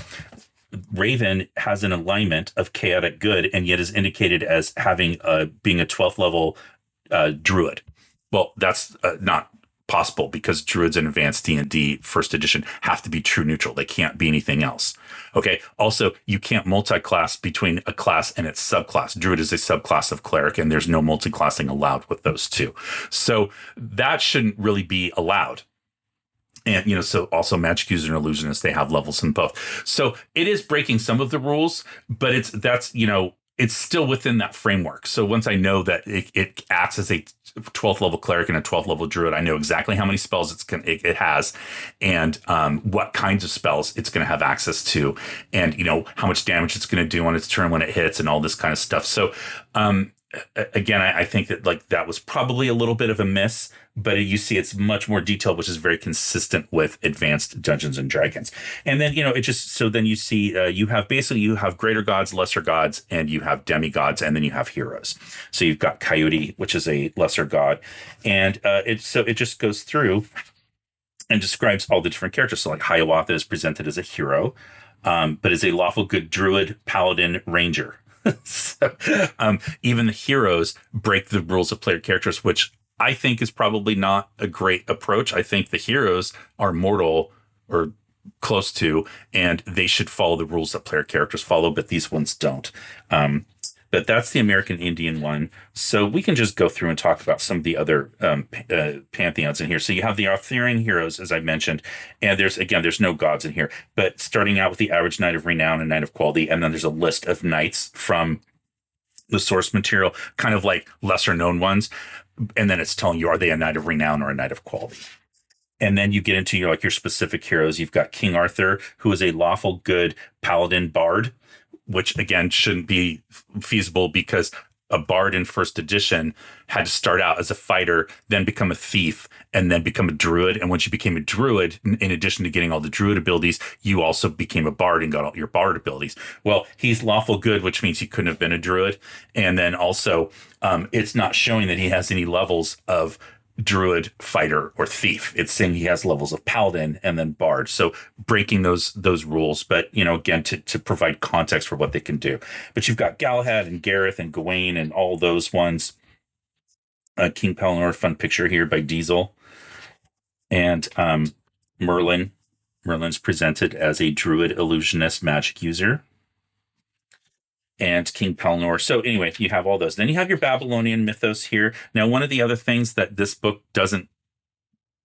Raven has an alignment of chaotic good, and yet is indicated as having being a 12th level druid. Well, that's not possible, because druids in advanced D&D first edition have to be true neutral. They can't be anything else. Okay. Also, you can't multi-class between a class and its subclass. Druid is a subclass of cleric, and there's no multi-classing allowed with those two. So that shouldn't really be allowed. And, so also magic user and illusionist, they have levels in both. So it is breaking some of the rules, but it's still within that framework. So once I know that it acts as a 12th level cleric and a 12th level druid, I know exactly how many spells it has, and what kinds of spells it's going to have access to, and how much damage it's going to do on its turn when it hits, and all this kind of stuff. So again, I think that like that was probably a little bit of a miss, but you see it's much more detailed, which is very consistent with advanced Dungeons and Dragons. And then, it just, so then you see, you have greater gods, lesser gods, and you have demigods, and then you have heroes. So you've got Coyote, which is a lesser god. And it just goes through and describes all the different characters. So like Hiawatha is presented as a hero, but is a lawful good druid, paladin, ranger. So, even the heroes break the rules of player characters, which I think is probably not a great approach. I think the heroes are mortal or close to, and they should follow the rules that player characters follow, but these ones don't. But that's the American Indian one. So we can just go through and talk about some of the other pantheons in here. So you have the Arthurian heroes, as I mentioned, and there's no gods in here. But starting out with the average knight of renown and knight of quality, and then there's a list of knights from the source material, kind of like lesser known ones. And then it's telling you, are they a knight of renown or a knight of quality? And then you get into your specific heroes. You've got King Arthur, who is a lawful good paladin bard, which again shouldn't be feasible because a bard in first edition had to start out as a fighter, then become a thief, and then become a druid. And once you became a druid, in addition to getting all the druid abilities, you also became a bard and got all your bard abilities. Well, he's lawful good, which means he couldn't have been a druid. And then also, it's not showing that he has any levels of druid, fighter, or thief. It's saying he has levels of paladin and then bard. So breaking those rules, but again, to provide context for what they can do. But you've got Galahad and Gareth and Gawain and all those ones. King Pellinor, fun picture here by Diesel. And Merlin. Merlin's presented as a druid, illusionist, magic user. And King Pellinor. So anyway, you have all those. Then you have your Babylonian mythos here. Now, one of the other things that this book doesn't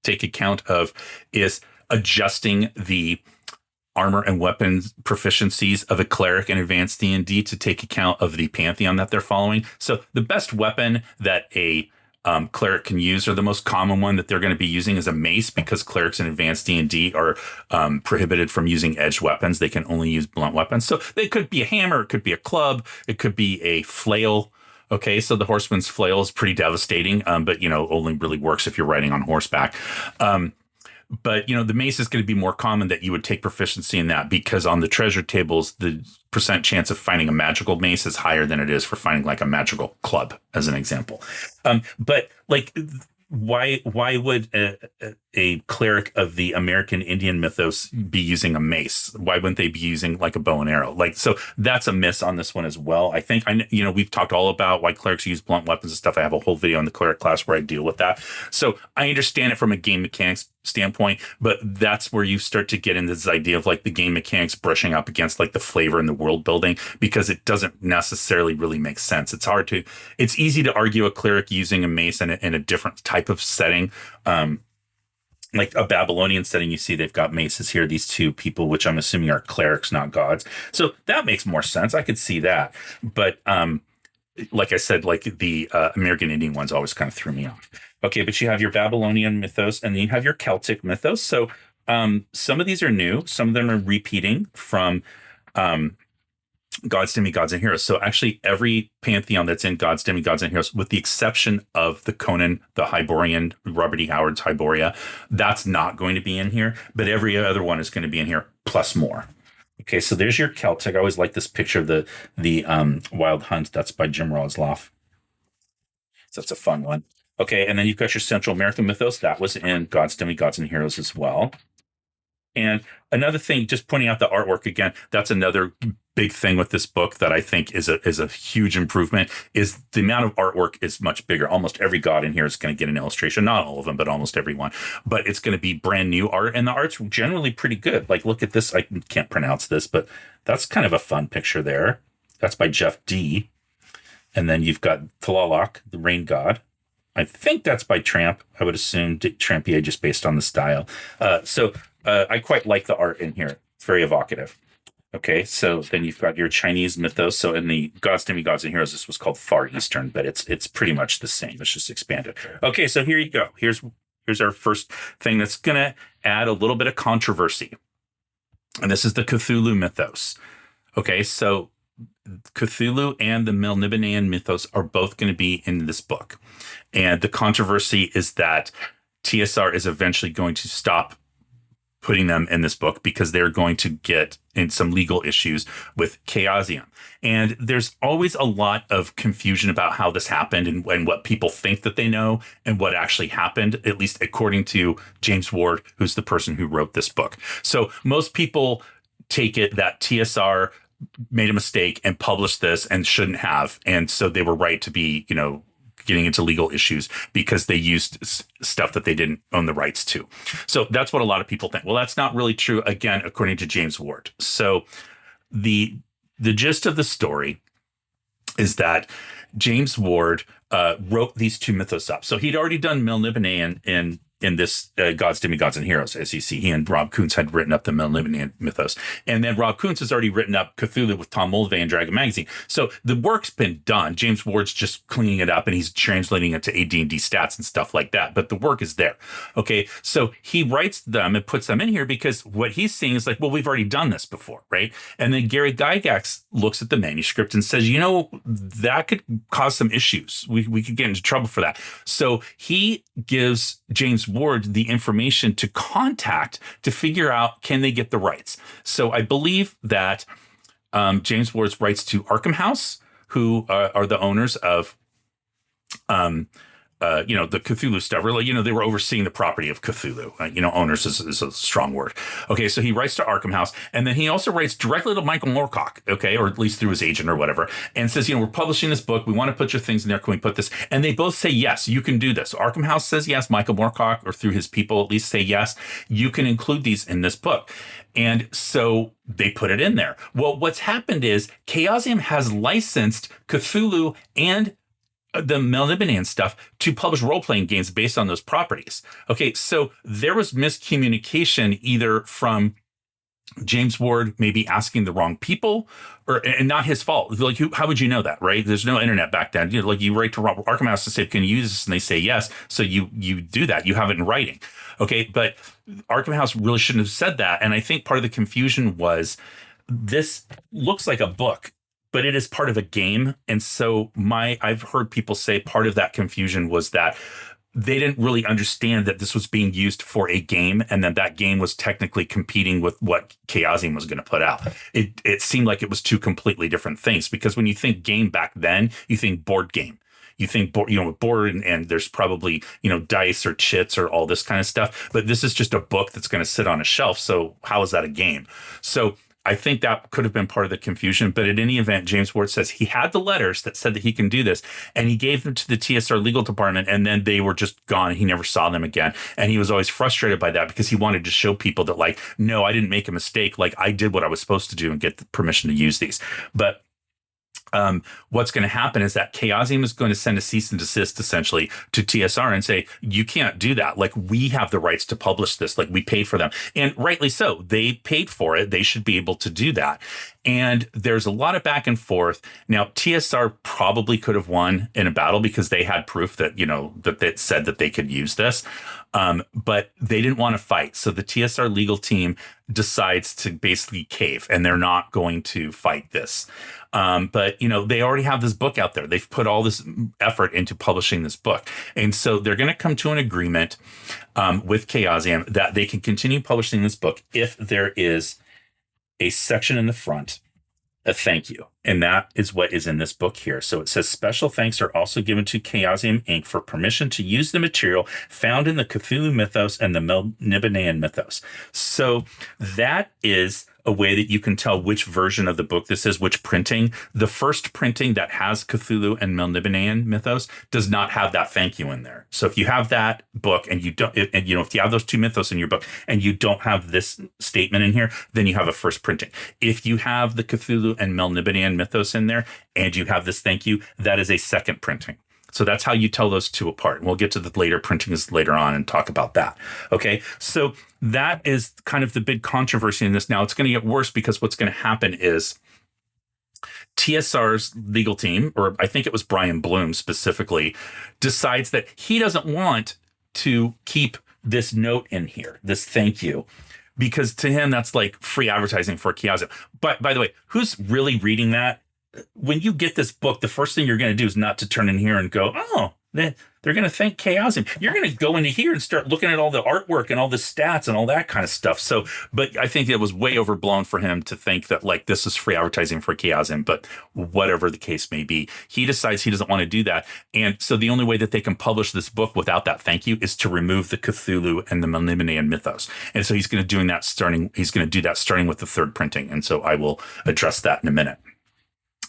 take account of is adjusting the armor and weapons proficiencies of a cleric in advanced D&D to take account of the pantheon that they're following. So the best weapon that a cleric can use, or the most common one that they're going to be using, is a mace, because clerics in advanced D&D are prohibited from using edged weapons. They can only use blunt weapons. So it could be a hammer, it could be a club, it could be a flail. Okay, so the horseman's flail is pretty devastating, but only really works if you're riding on horseback. But the mace is going to be more common that you would take proficiency in that, because on the treasure tables, the percent chance of finding a magical mace is higher than it is for finding like a magical club, as an example. But like, why would a cleric of the American Indian mythos be using a mace? Why wouldn't they be using like a bow and arrow? Like, so that's a miss on this one as well. I think we've talked all about why clerics use blunt weapons and stuff. I have a whole video on the cleric class where I deal with that. So I understand it from a game mechanics standpoint, but that's where you start to get into this idea of like the game mechanics brushing up against like the flavor and the world building, because it doesn't necessarily really make sense. It's easy to argue a cleric using a mace in a different type of setting. Like a Babylonian setting, you see they've got maces here, these two people, which I'm assuming are clerics, not gods. So that makes more sense. I could see that. But like I said, like the American Indian ones always kind of threw me off. Okay, but you have your Babylonian mythos, and then you have your Celtic mythos. So some of these are new. Some of them are repeating from Gods, Demigods, and Heroes. So actually every pantheon that's in Gods, Demigods, and Heroes, with the exception of the Conan, the Hyborian, Robert E. Howard's Hyboria, that's not going to be in here, but every other one is going to be in here, plus more. Okay, so there's your Celtic. I always like this picture of the Wild Hunt. That's by Jim Rosloff. So that's a fun one. Okay, and then you've got your Central American mythos. That was in Gods, Demigods, and Heroes as well. And another thing, just pointing out the artwork again, that's another big thing with this book that I think is a huge improvement, is the amount of artwork is much bigger. Almost every god in here is going to get an illustration. Not all of them, but almost every one. But it's going to be brand new art, and the art's generally pretty good. Like, look at this. I can't pronounce this, but that's kind of a fun picture there. That's by Jeff D. And then you've got Tlaloc, the rain god. I think that's by Tramp. I would assume Trampier, just based on the style. So I quite like the art in here. It's very evocative. Okay, so then you've got your Chinese mythos. So in the Gods, Demigods, and Heroes, this was called Far Eastern, but it's pretty much the same. It's just expanded. Okay, so here you go. Here's our first thing that's going to add a little bit of controversy. And this is the Cthulhu mythos. Okay, so Cthulhu and the Melnibonéan mythos are both going to be in this book. And the controversy is that TSR is eventually going to stop putting them in this book because they're going to get in some legal issues with Chaosium. And there's always a lot of confusion about how this happened and what people think that they know and what actually happened, at least according to James Ward, who's the person who wrote this book. So most people take it that TSR made a mistake and published this and shouldn't have. And so they were right to be, getting into legal issues because they used stuff that they didn't own the rights to. So that's what a lot of people think. Well, that's not really true, again, according to James Ward. So the gist of the story is that James Ward wrote these two mythos up. So he'd already done Melnibonéan in this Gods, Demigods, and Heroes. As you see, he and Rob Kuntz had written up the Melnibonéan mythos. And then Rob Kuntz has already written up Cthulhu with Tom Mulvey and Dragon Magazine. So the work's been done. James Ward's just cleaning it up and he's translating it to AD&D stats and stuff like that. But the work is there. Okay, so he writes them and puts them in here because what he's seeing is like, well, we've already done this before, right? And then Gary Gygax looks at the manuscript and says, that could cause some issues. We could get into trouble for that. So he gives James Ward the information to contact to figure out, can they get the rights? So I believe that James Ward's rights to Arkham House, who are the owners of the Cthulhu stuff, they were overseeing the property of Cthulhu. Owners is a strong word. Okay, so he writes to Arkham House, and then he also writes directly to Michael Moorcock, okay, or at least through his agent or whatever, and says, we're publishing this book. We want to put your things in there. Can we put this? And they both say, yes, you can do this. So Arkham House says yes. Michael Moorcock, or through his people, at least say yes. You can include these in this book. And so they put it in there. Well, what's happened is Chaosium has licensed Cthulhu and the Melnibonéan stuff to publish role-playing games based on those properties. Okay, so there was miscommunication either from James Ward maybe asking the wrong people, and not his fault. Like, how would you know that, right? There's no internet back then. You write to Arkham House to say, can you use this? And they say yes. So you do that. You have it in writing. Okay, but Arkham House really shouldn't have said that. And I think part of the confusion was this looks like a book, but it is part of a game. And so I've heard people say part of that confusion was that they didn't really understand that this was being used for a game, and that game was technically competing with what Chaosium was going to put out. It seemed like it was two completely different things, because when you think game back then, you think board game. You think board, and there's probably, dice or chits or all this kind of stuff. But this is just a book that's going to sit on a shelf. So how is that a game? So I think that could have been part of the confusion. But in any event, James Ward says he had the letters that said that he can do this, and he gave them to the TSR legal department, and then they were just gone. He never saw them again. And he was always frustrated by that because he wanted to show people that, no, I didn't make a mistake. I did what I was supposed to do and get the permission to use these. But what's going to happen is that Chaosium is going to send a cease and desist essentially to TSR and say, you can't do that. We have the rights to publish this. We paid for them. And rightly so. They paid for it. They should be able to do that. And there's a lot of back and forth. Now, TSR probably could have won in a battle because they had proof that, that said that they could use this. But they didn't want to fight. So the TSR legal team decides to basically cave, and they're not going to fight this. But they already have this book out there. They've put all this effort into publishing this book. And so they're going to come to an agreement with Chaosium that they can continue publishing this book if there is a section in the front, a thank you. And that is what is in this book here. So it says, special thanks are also given to Chaosium Inc. for permission to use the material found in the Cthulhu mythos and the Melnibonéan mythos. So that is a way that you can tell which version of the book this is, which printing. The first printing that has Cthulhu and Melnibonéan mythos does not have that thank you in there. So if you have that book and you don't, and if you have those two mythos in your book and you don't have this statement in here, then you have a first printing. If you have the Cthulhu and Melnibonéan mythos in there and you have this thank you, that is a second printing. So that's how you tell those two apart. And we'll get to the later printings later on and talk about that. Okay, so that is kind of the big controversy in this. Now it's going to get worse because what's going to happen is TSR's legal team, or I think it was Brian Bloom specifically, decides that he doesn't want to keep this note in here, this thank you, because to him that's like free advertising for Chaosium. But by the way, who's really reading that when you get this book, the first thing you're going to do is not to turn in here and go, oh, they're going to thank Chaosium. You're going to go into here and start looking at all the artwork and all the stats and all that kind of stuff. So, but I think it was way overblown for him to think that like this is free advertising for Chaosium, but whatever the case may be, he decides he doesn't want to do that. And so the only way that they can publish this book without that thank you is to remove the Cthulhu and the Melnibonéan mythos. And so he's going to do that starting with the third printing. And so I will address that in a minute.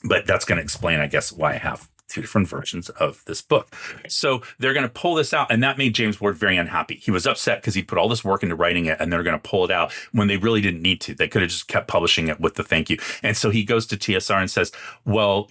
But that's going to explain, I guess, why I have two different versions of this book. So they're going to pull this out. And that made James Ward very unhappy. He was upset because he put all this work into writing it and they're going to pull it out when they really didn't need to. They could have just kept publishing it with the thank you. And so he goes to TSR and says, well,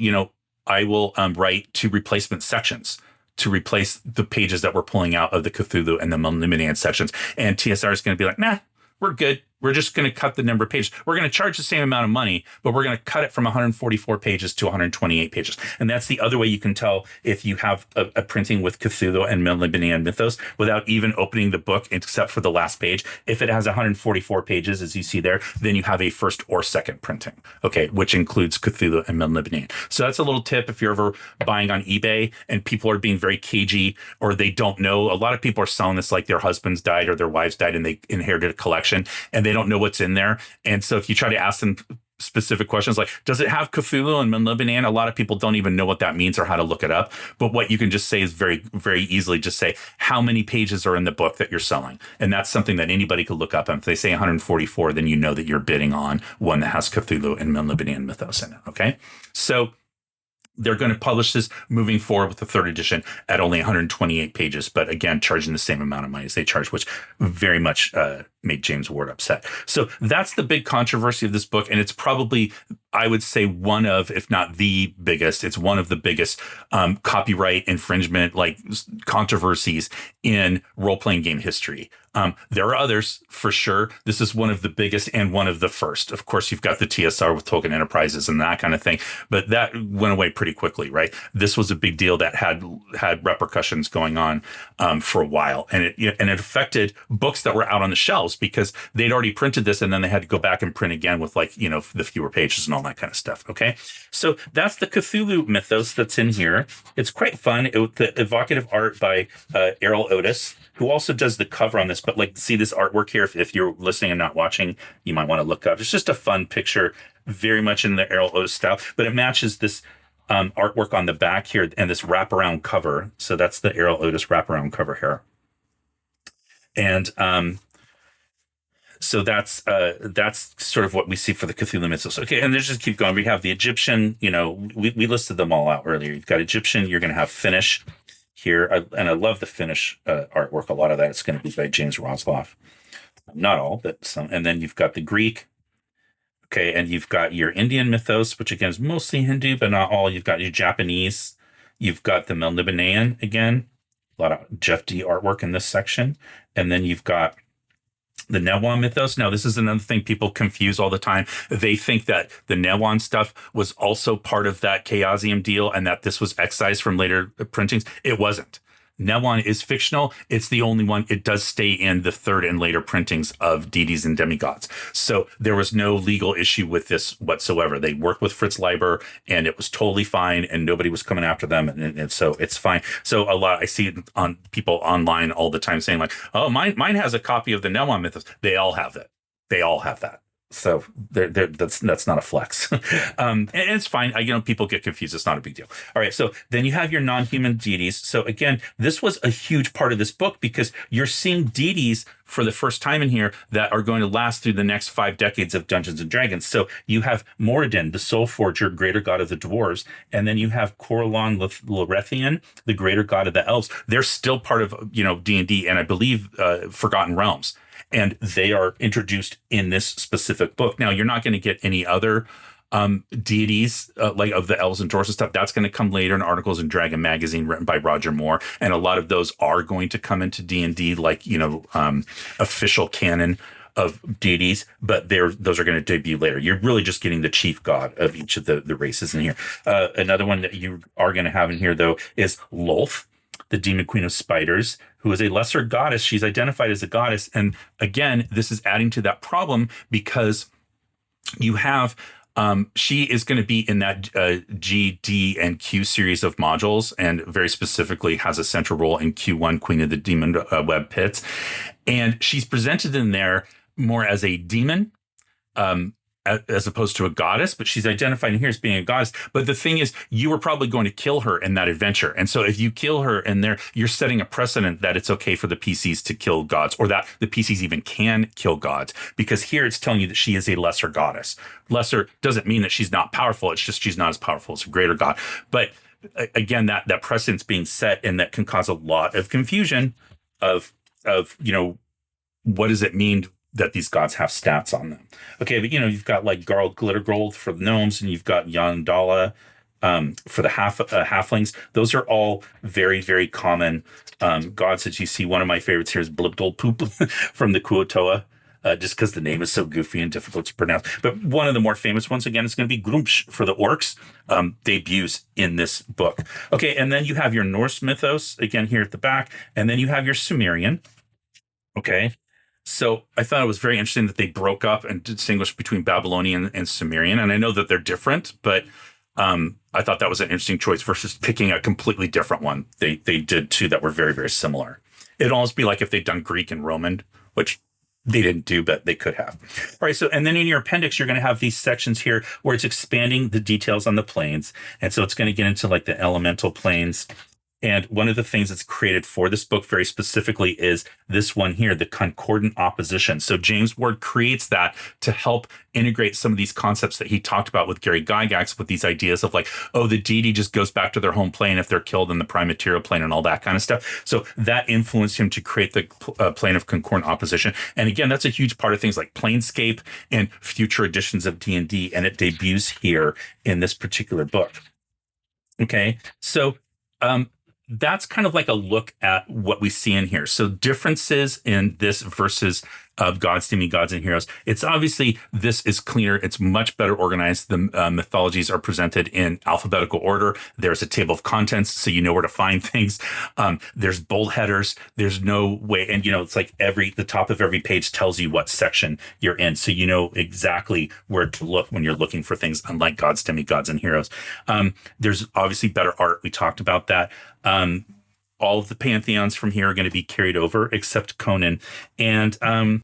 I will write 2 replacement sections to replace the pages that we're pulling out of the Cthulhu and the Melnibonéan sections. And TSR is going to be like, nah, we're good. We're just going to cut the number of pages. We're going to charge the same amount of money, but we're going to cut it from 144 pages to 128 pages. And that's the other way you can tell if you have a printing with Cthulhu and Melnibonéan mythos without even opening the book, except for the last page. If it has 144 pages, as you see there, then you have a first or second printing, okay, which includes Cthulhu and Melnibonéan. So that's a little tip if you're ever buying on eBay and people are being very cagey or they don't know. A lot of people are selling this like their husbands died or their wives died and they inherited a collection and they don't know what's in there. And so if you try to ask them specific questions like, does it have Cthulhu and Melnibonéan? A lot of people don't even know what that means or how to look it up. But what you can just say is very, very easily just say, how many pages are in the book that you're selling? And that's something that anybody could look up. And if they say 144, then you know that you're bidding on one that has Cthulhu and Melnibonéan mythos in it. Okay. So they're going to publish this moving forward with the third edition at only 128 pages, but again, charging the same amount of money as they charge, which very much made James Ward upset. So that's the big controversy of this book. And it's probably, I would say, one of, if not the biggest, it's one of the biggest copyright infringement like controversies in role-playing game history. There are others for sure. This is one of the biggest and one of the first. Of course, you've got the TSR with Tolkien Enterprises and that kind of thing, but that went away pretty quickly, right? This was a big deal that had repercussions going on for a while, and it affected books that were out on the shelves because they'd already printed this and then they had to go back and print again with the fewer pages and all that kind of stuff. Okay, so that's the Cthulhu mythos that's in here. It's quite fun. The evocative art by Errol Otis, who also does the cover on this, but see this artwork here. If you're listening and not watching, you might want to look up. It's just a fun picture, very much in the Errol Otis style, but it matches this artwork on the back here and this wraparound cover. So that's the Errol Otis wraparound cover here. And so that's sort of what we see for the Cthulhu mythos. Okay, and let's just keep going. We have the Egyptian, we listed them all out earlier. You've got Egyptian, you're going to have Finnish here, and I love the Finnish artwork. A lot of that is going to be by James Rosloff. Not all, but some. And then you've got the Greek. Okay, and you've got your Indian mythos, which again is mostly Hindu, but not all. You've got your Japanese. You've got the Melnibonéan again. A lot of Jeff D artwork in this section. And then you've got the Newan mythos. Now, this is another thing people confuse all the time. They think that the Newan stuff was also part of that Chaosium deal and that this was excised from later printings. It wasn't. Newan is fictional. It's the only one. It does stay in the third and later printings of Deities and Demigods. So there was no legal issue with this whatsoever. They worked with Fritz Leiber and it was totally fine and nobody was coming after them. And so it's fine. So I see it on people online all the time saying like, oh, mine has a copy of the Newan mythos. They all have it. They all have that. So that's not a flex. And it's fine. People get confused. It's not a big deal. All right. So then you have your non-human deities. So again, this was a huge part of this book because you're seeing deities for the first time in here that are going to last through the next 5 decades of Dungeons and Dragons. So you have Moradin, the Soul Forger, greater god of the dwarves. And then you have Corellon Lorethian, the greater god of the elves. They're still part of, D&D and I believe Forgotten Realms. And they are introduced in this specific book. Now, you're not going to get any other deities like of the elves and dwarves and stuff. That's going to come later in Articles in Dragon Magazine written by Roger Moore. And a lot of those are going to come into D&D like, official canon of deities, but those are going to debut later. You're really just getting the chief god of each of the races in here. Another one that you are going to have in here, though, is Lolth, the demon queen of spiders, who is a lesser goddess. She's identified as a goddess. And again, this is adding to that problem because you have She is going to be in that G, D, and Q series of modules, and very specifically has a central role in Q1, Queen of the Demon Web Pits. And she's presented in there more as a demon, um, as opposed to a goddess, but she's identified in here as being a goddess. But the thing is, you were probably going to kill her in that adventure. And so if you kill her in there, you're setting a precedent that it's okay for the PCs to kill gods, or that the PCs even can kill gods, because here it's telling you that she is a lesser goddess. Lesser doesn't mean that she's not powerful. It's just she's not as powerful as a greater god. But again, that precedent's being set, and that can cause a lot of confusion of what does it mean that these gods have stats on them. Okay, but you've got like Garl Glittergold for the gnomes, and you've got Yandala for the halflings. Those are all very, very common gods that you see. One of my favorites here is Blibdol Poop from the Kuotoa, just because the name is so goofy and difficult to pronounce. But one of the more famous ones, again, is going to be Grumsh for the orcs, debuts in this book. Okay, and then you have your Norse mythos, again, here at the back, and then you have your Sumerian. Okay, so I thought it was very interesting that they broke up and distinguished between Babylonian and Sumerian. And I know that they're different, but I thought that was an interesting choice versus picking a completely different one. They did two that were very, very similar. It'd almost be like if they'd done Greek and Roman, which they didn't do, but they could have. All right, so and then in your appendix, you're going to have these sections here where it's expanding the details on the planes. And so it's going to get into like the elemental planes. And one of the things that's created for this book very specifically is this one here, the concordant opposition. So James Ward creates that to help integrate some of these concepts that he talked about with Gary Gygax, with these ideas of like, oh, the deity just goes back to their home plane if they're killed in the prime material plane and all that kind of stuff. So that influenced him to create the plane of concordant opposition. And again, that's a huge part of things like Planescape and future editions of D&D, and it debuts here in this particular book. Okay, so that's kind of like a look at what we see in here. So differences in this versus gods, demigods, and heroes. It's obviously, this is cleaner. It's much better organized. The mythologies are presented in alphabetical order. There's a table of contents, so you know where to find things. There's bold headers. There's no way, and it's like the top of every page tells you what section you're in, so you know exactly where to look when you're looking for things, unlike gods, demigods, and heroes. There's obviously better art. We talked about that. All of the pantheons from here are going to be carried over except Conan. And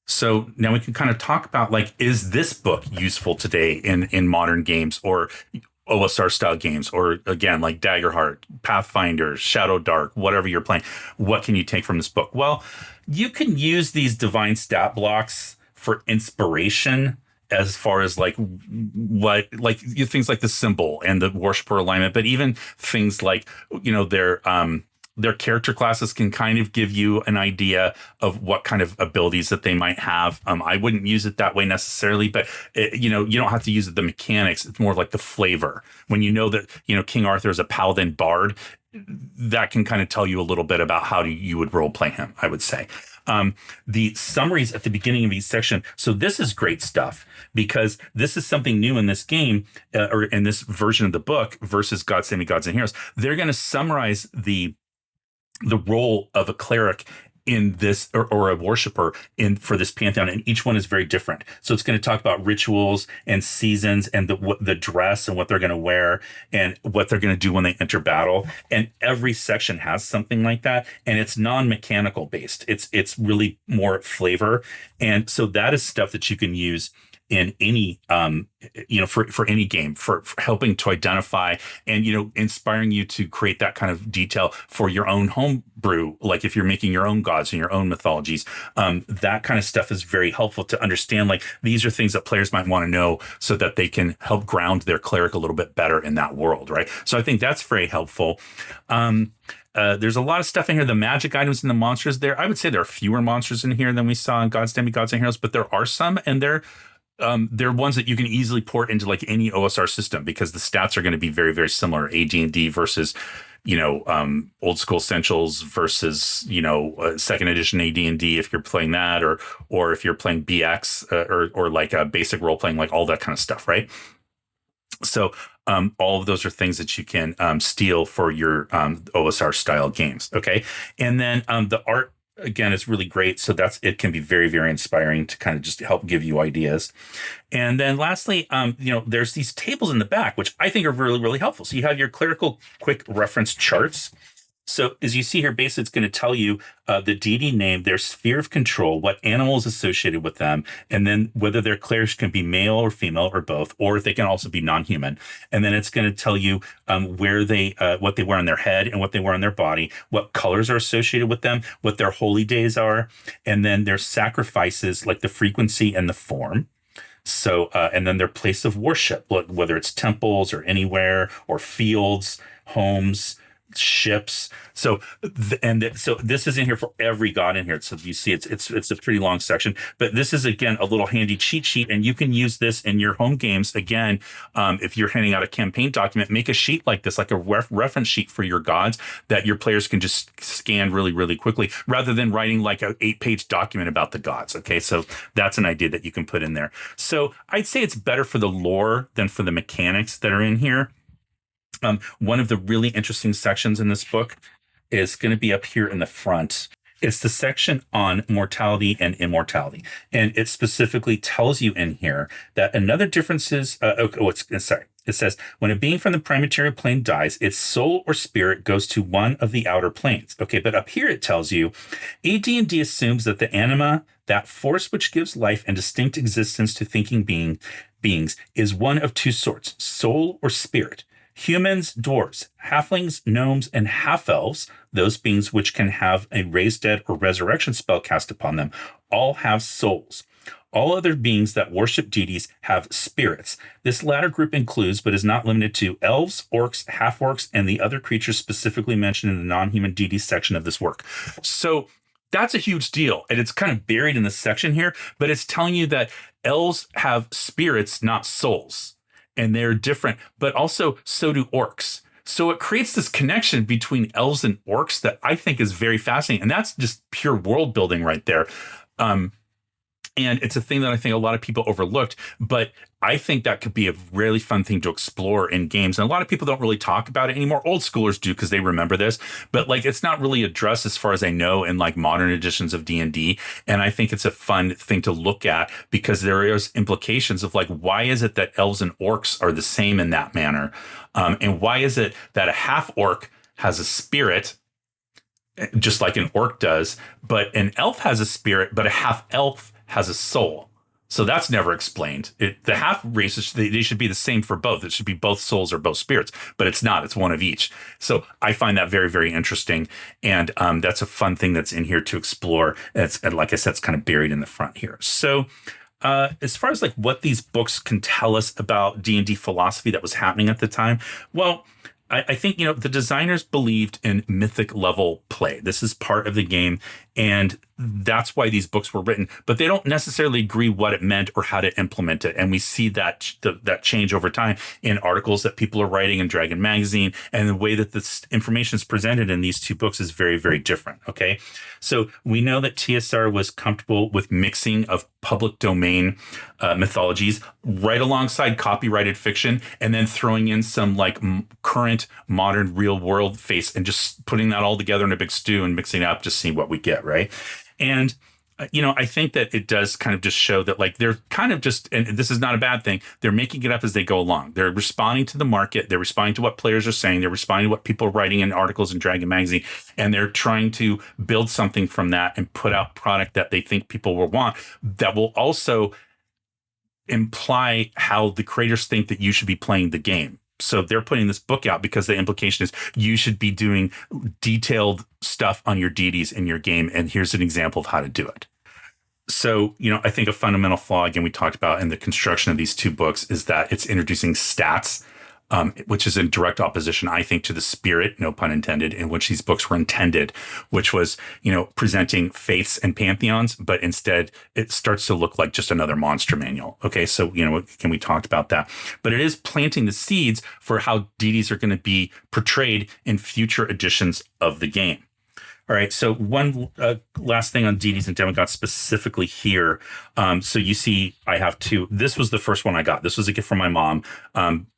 so now we can kind of talk about, like, is this book useful today in modern games or OSR style games, or again, like Daggerheart, Pathfinder, Shadow Dark, whatever you're playing? What can you take from this book? Well, you can use these divine stat blocks for inspiration, as far as like things like the symbol and the worshiper alignment, but even things like, their character classes can kind of give you an idea of what kind of abilities that they might have. I wouldn't use it that way necessarily, but you don't have to use the mechanics. It's more like the flavor. When you know that, King Arthur is a paladin bard, that can kind of tell you a little bit about how you would role play him, I would say. The summaries at the beginning of each section. So this is great stuff, because this is something new in this game, or in this version of the book versus Gods, Demigods, and Heroes. They're going to summarize the role of a cleric in this, or a worshiper for this pantheon, and each one is very different. So it's going to talk about rituals and seasons and the dress and what they're going to wear and what they're going to do when they enter battle. And every section has something like that, and it's non-mechanical based. It's really more flavor, and so that is stuff that you can use in any, for any game, for helping to identify and, inspiring you to create that kind of detail for your own home brew. Like if you're making your own gods and your own mythologies, that kind of stuff is very helpful to understand. Like, these are things that players might want to know so that they can help ground their cleric a little bit better in that world, right? So I think that's very helpful. There's a lot of stuff in here. The magic items and the monsters there. I would say there are fewer monsters in here than we saw in Gods, Demigods, and Heroes, but there are some, and they're ones that you can easily port into like any OSR system, because the stats are going to be very, very similar. AD&D versus, old school essentials versus, second edition AD&D if you're playing that, or if you're playing BX, or like a basic role playing, like all that kind of stuff, right? So all of those are things that you can steal for your OSR style games. Okay, and then the art again, is really great. So it can be very, very inspiring to kind of just help give you ideas. And then lastly, there's these tables in the back, which I think are really, really helpful. So you have your clerical quick reference charts. So as you see here, basically it's going to tell you the deity name, their sphere of control, what animal is associated with them, and then whether their clerics can be male or female or both, or if they can also be non-human. And then it's going to tell you where what they wear on their head and what they wear on their body, what colors are associated with them, what their holy days are, and then their sacrifices, like the frequency and the form. So, and then their place of worship, whether it's temples or anywhere or fields, homes, ships. So this is in here for every god in here. So you see it's a pretty long section, but this is again a little handy cheat sheet, and you can use this in your home games. Again, if you're handing out a campaign document, make a sheet like this, like a reference sheet for your gods that your players can just scan really, really quickly, rather than writing like an 8-page document about the gods. Okay, so that's an idea that you can put in there. So I'd say it's better for the lore than for the mechanics that are in here. One of the really interesting sections in this book is going to be up here in the front. It's the section on mortality and immortality. And it specifically tells you in here that another difference is, it says, when a being from the prime material plane dies, its soul or spirit goes to one of the outer planes. Okay, but up here it tells you, AD&D assumes that the anima, that force which gives life and distinct existence to thinking beings, is one of two sorts, soul or spirit. Humans, dwarves, halflings, gnomes, and half-elves, those beings which can have a raise dead or resurrection spell cast upon them, all have souls. All other beings that worship deities have spirits. This latter group includes, but is not limited to, elves, orcs, half-orcs, and the other creatures specifically mentioned in the non-human deities section of this work. So that's a huge deal, and it's kind of buried in this section here, but it's telling you that elves have spirits, not souls. And they're different, but also so do orcs. So it creates this connection between elves and orcs that I think is very fascinating. And that's just pure world building right there. And it's a thing that I think a lot of people overlooked, but I think that could be a really fun thing to explore in games. And a lot of people don't really talk about it anymore. Old schoolers do because they remember this, but like it's not really addressed as far as I know in like modern editions of D&D. And I think it's a fun thing to look at because there is implications of like, why is it that elves and orcs are the same in that manner? And why is it that a half orc has a spirit just like an orc does, but an elf has a spirit, but a half elf has a soul? So that's never explained. The half races, they should be the same for both. It should be both souls or both spirits, but it's not. It's one of each. So I find that very, very interesting. And that's a fun thing that's in here to explore. And like I said, it's kind of buried in the front here. So as far as like what these books can tell us about D&D philosophy that was happening at the time, well, I think, the designers believed in mythic level play. This is part of the game, and that's why these books were written. But they don't necessarily agree what it meant or how to implement it. And we see that change over time in articles that people are writing in Dragon Magazine, and the way that this information is presented in these two books is very, very different. Okay, so we know that TSR was comfortable with mixing of public domain mythologies right alongside copyrighted fiction, and then throwing in some like current modern real world face and just putting that all together in a big stew and mixing it up to see what we get, right? And I think that it does kind of just show that like they're kind of just, and this is not a bad thing, they're making it up as they go along. They're responding to the market. They're responding to what players are saying. They're responding to what people are writing in articles in Dragon Magazine. And they're trying to build something from that and put out product that they think people will want, that will also imply how the creators think that you should be playing the game. So they're putting this book out because the implication is you should be doing detailed stuff on your deities in your game. And here's an example of how to do it. So, I think a fundamental flaw, again, we talked about in the construction of these two books is that it's introducing stats, which is in direct opposition, I think, to the spirit, no pun intended, in which these books were intended, which was, presenting faiths and pantheons, but instead it starts to look like just another monster manual. Okay, so, again, we talked about that. But it is planting the seeds for how deities are going to be portrayed in future editions of the game. All right, so one last thing on Deities and Demigods specifically here. So you see I have two. This was the first one I got. This was a gift from my mom.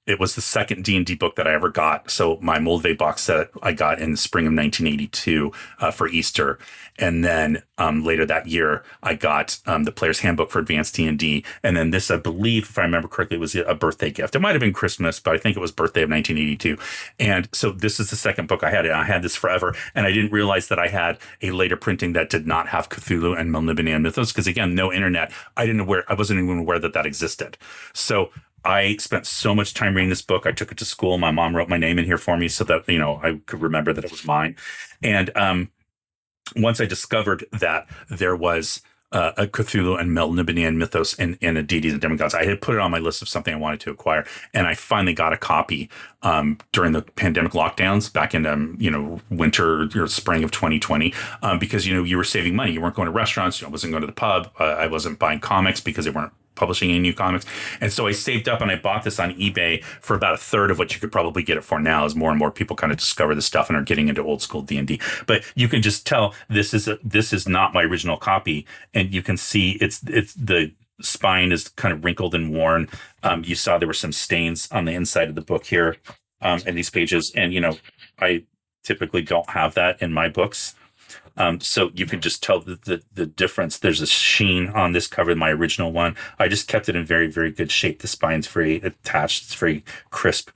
It was the second D&D book that I ever got. So my Moldvay box set I got in the spring of 1982 for Easter. And then later that year, I got the Player's Handbook for Advanced D&D. And then this, I believe, if I remember correctly, was a birthday gift. It might have been Christmas, but I think it was birthday of 1982. And so this is the second book I had. And I had this forever. And I didn't realize that I had a later printing that did not have Cthulhu and Melnibonéan mythos. Because again, no internet. I wasn't even aware that existed. So I spent so much time reading this book. I took it to school. My mom wrote my name in here for me so that, I could remember that it was mine. And once I discovered that there was a Cthulhu and Melnibonéan mythos in a Deities and Demigods, I had put it on my list of something I wanted to acquire. And I finally got a copy during the pandemic lockdowns back in, winter or spring of 2020, because, you were saving money. You weren't going to restaurants. I wasn't going to the pub. I wasn't buying comics because they weren't publishing any new comics. And so I saved up and I bought this on eBay for about a third of what you could probably get it for now, as more and more people kind of discover this stuff and are getting into old school D&D. But you can just tell this is not my original copy. And you can see it's the spine is kind of wrinkled and worn. You saw there were some stains on the inside of the book here, in these pages. And, I typically don't have that in my books. So you can just tell the difference. There's a sheen on this cover, my original one. I just kept it in very, very good shape. The spine's very attached. It's very crisp.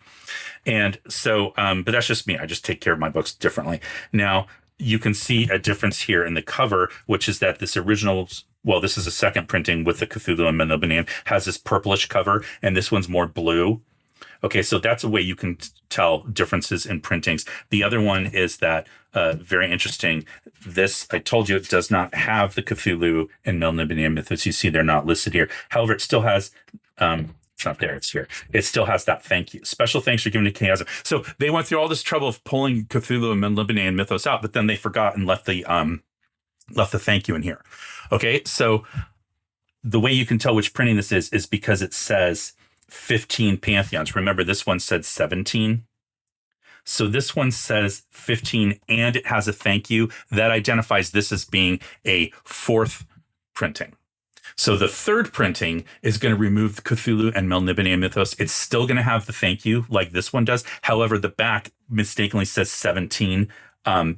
And so, but that's just me. I just take care of my books differently. Now, you can see a difference here in the cover, which is that this original, well, this is a second printing with the Cthulhu and Melnibonéan, has this purplish cover, and this one's more blue. Okay, so that's a way you can tell differences in printings. The other one is that, very interesting, this, I told you, it does not have the Cthulhu and Melnibonéan mythos. You see they're not listed here. However, it still has, it's not there, it's here. It still has that thank you. Special thanks are given to Chaosium. So they went through all this trouble of pulling Cthulhu and Melnibonéan mythos out, but then they forgot and left the thank you in here. Okay, so the way you can tell which printing this is because it says 15 pantheons. Remember, this one said 17. So this one says 15 and it has a thank you. That identifies this as being a fourth printing. So the third printing is going to remove the Cthulhu and Melnibonéan mythos. It's still going to have the thank you like this one does. However, the back mistakenly says 17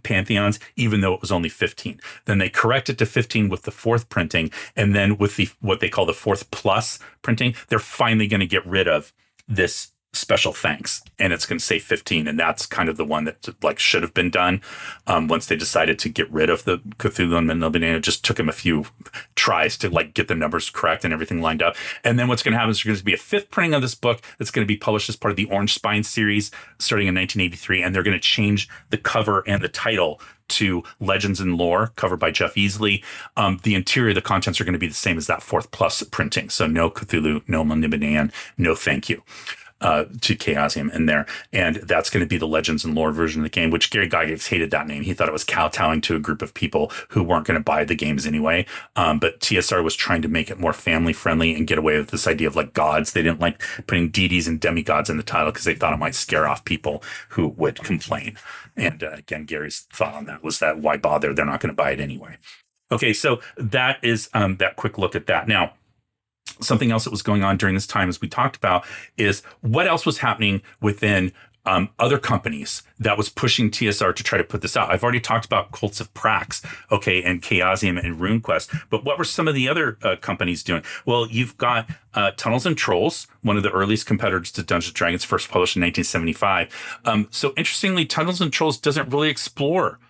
pantheons, even though it was only 15. Then they correct it to 15 with the fourth printing. And then with the what they call the fourth plus printing, they're finally going to get rid of this special thanks, and it's going to say 15, and that's kind of the one that should have been done. Once they decided to get rid of the Cthulhu and Melnibonéan, it just took them a few tries to get the numbers correct and everything lined up. And then what's going to happen is there's going to be a fifth printing of this book that's going to be published as part of the Orange Spine series starting in 1983, and they're going to change the cover and the title to Legends and Lore, covered by Jeff Easley. The interior, the contents are going to be the same as that fourth plus printing. So no Cthulhu, no Melnibonéan, no thank you to Chaosium in there. And that's going to be the Legends and Lore version of the game, which Gary Gygax hated that name. He thought it was kowtowing to a group of people who weren't going to buy the games anyway. But TSR was trying to make it more family friendly and get away with this idea of gods. They didn't like putting deities and demigods in the title because they thought it might scare off people who would complain. And again, Gary's thought on that was that why bother? They're not going to buy it anyway. Okay, so that is that quick look at that. Now, something else that was going on during this time, as we talked about, is what else was happening within other companies that was pushing TSR to try to put this out. I've already talked about Cults of Prax, okay, and Chaosium and RuneQuest, but what were some of the other companies doing? Well, you've got Tunnels and Trolls, one of the earliest competitors to Dungeons & Dragons, first published in 1975. So interestingly, Tunnels and Trolls doesn't really explore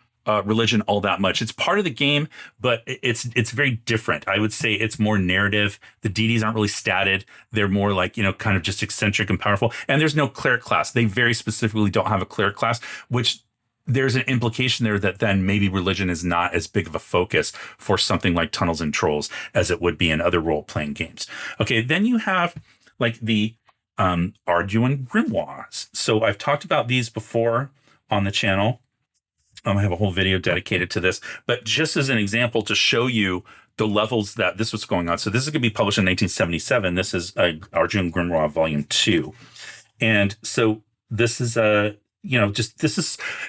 religion all that much. It's part of the game, but it's very different. I would say it's more narrative. The deities aren't really statted. They're more kind of just eccentric and powerful. And there's no cleric class. They very specifically don't have a cleric class, which there's an implication there that then maybe religion is not as big of a focus for something like Tunnels and Trolls as it would be in other role-playing games. Okay, then you have the Arduin grimoires. So I've talked about these before on the channel. I have a whole video dedicated to this, but just as an example to show you the levels that this was going on. So this is going to be published in 1977. This is Arjun Grimoire Volume 2. And so this is just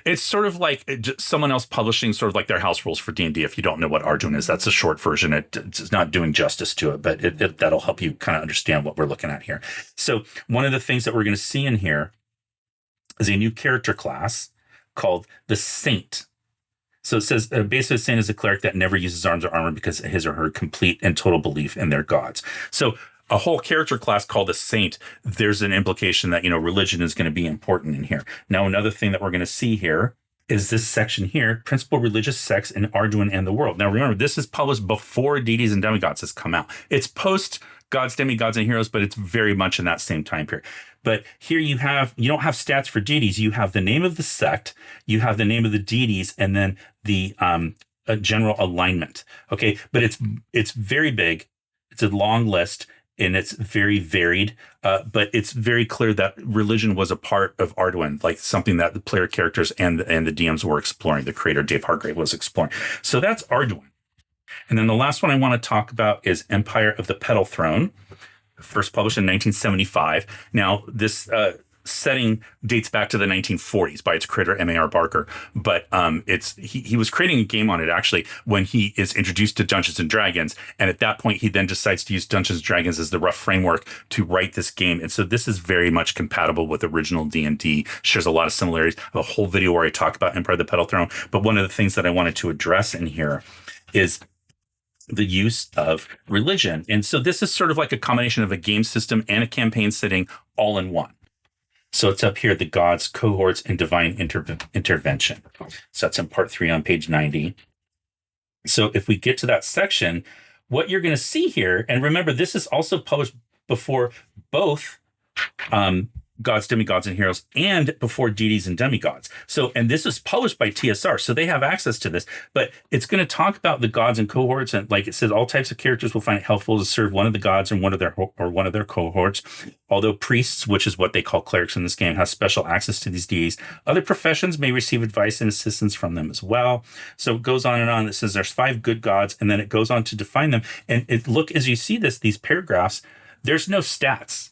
it's sort of like someone else publishing sort of like their house rules for D&D. If you don't know what Arduin is, that's a short version. It's not doing justice to it, but that'll help you kind of understand what we're looking at here. So one of the things that we're going to see in here is a new character class called the Saint. So it says, basically, a saint is a cleric that never uses arms or armor because of his or her complete and total belief in their gods. So a whole character class called a saint, there's an implication that, religion is going to be important in here. Now, another thing that we're going to see here is this section here, principal religious sects in Arduin and the world. Now, remember, this is published before Deities and Demigods has come out. It's post Gods, Demigods, and Heroes, but it's very much in that same time period. But here you don't have stats for deities. You have the name of the sect, you have the name of the deities, and then the general alignment. Okay, but it's very big. It's a long list, and it's very varied. But it's very clear that religion was a part of Arduin, like something that the player characters and the DMs were exploring. The creator, Dave Hargrave, was exploring. So that's Arduin. And then the last one I want to talk about is Empire of the Petal Throne, first published in 1975. Now, this setting dates back to the 1940s by its creator, M.A.R. Barker. But he was creating a game on it, actually, when he is introduced to Dungeons and Dragons. And at that point, he then decides to use Dungeons and Dragons as the rough framework to write this game. And so this is very much compatible with original D&D, shares a lot of similarities. I have a whole video where I talk about Empire of the Petal Throne. But one of the things that I wanted to address in here is the use of religion. And so this is sort of like a combination of a game system and a campaign setting all in one. So it's up here, the gods, cohorts, and divine intervention. So that's in part 3 on page 90. So if we get to that section, what you're going to see here, and remember, this is also published before both Gods, Demigods, and Heroes, and before Deities and Demigods. So, and this is published by TSR, so they have access to this. But it's going to talk about the gods and cohorts, and like it says, all types of characters will find it helpful to serve one of the gods and one of their cohorts. Although priests, which is what they call clerics in this game, have special access to these deities, other professions may receive advice and assistance from them as well. So it goes on and on. It says there's 5 good gods, and then it goes on to define them. And look, as you see these paragraphs, there's no stats.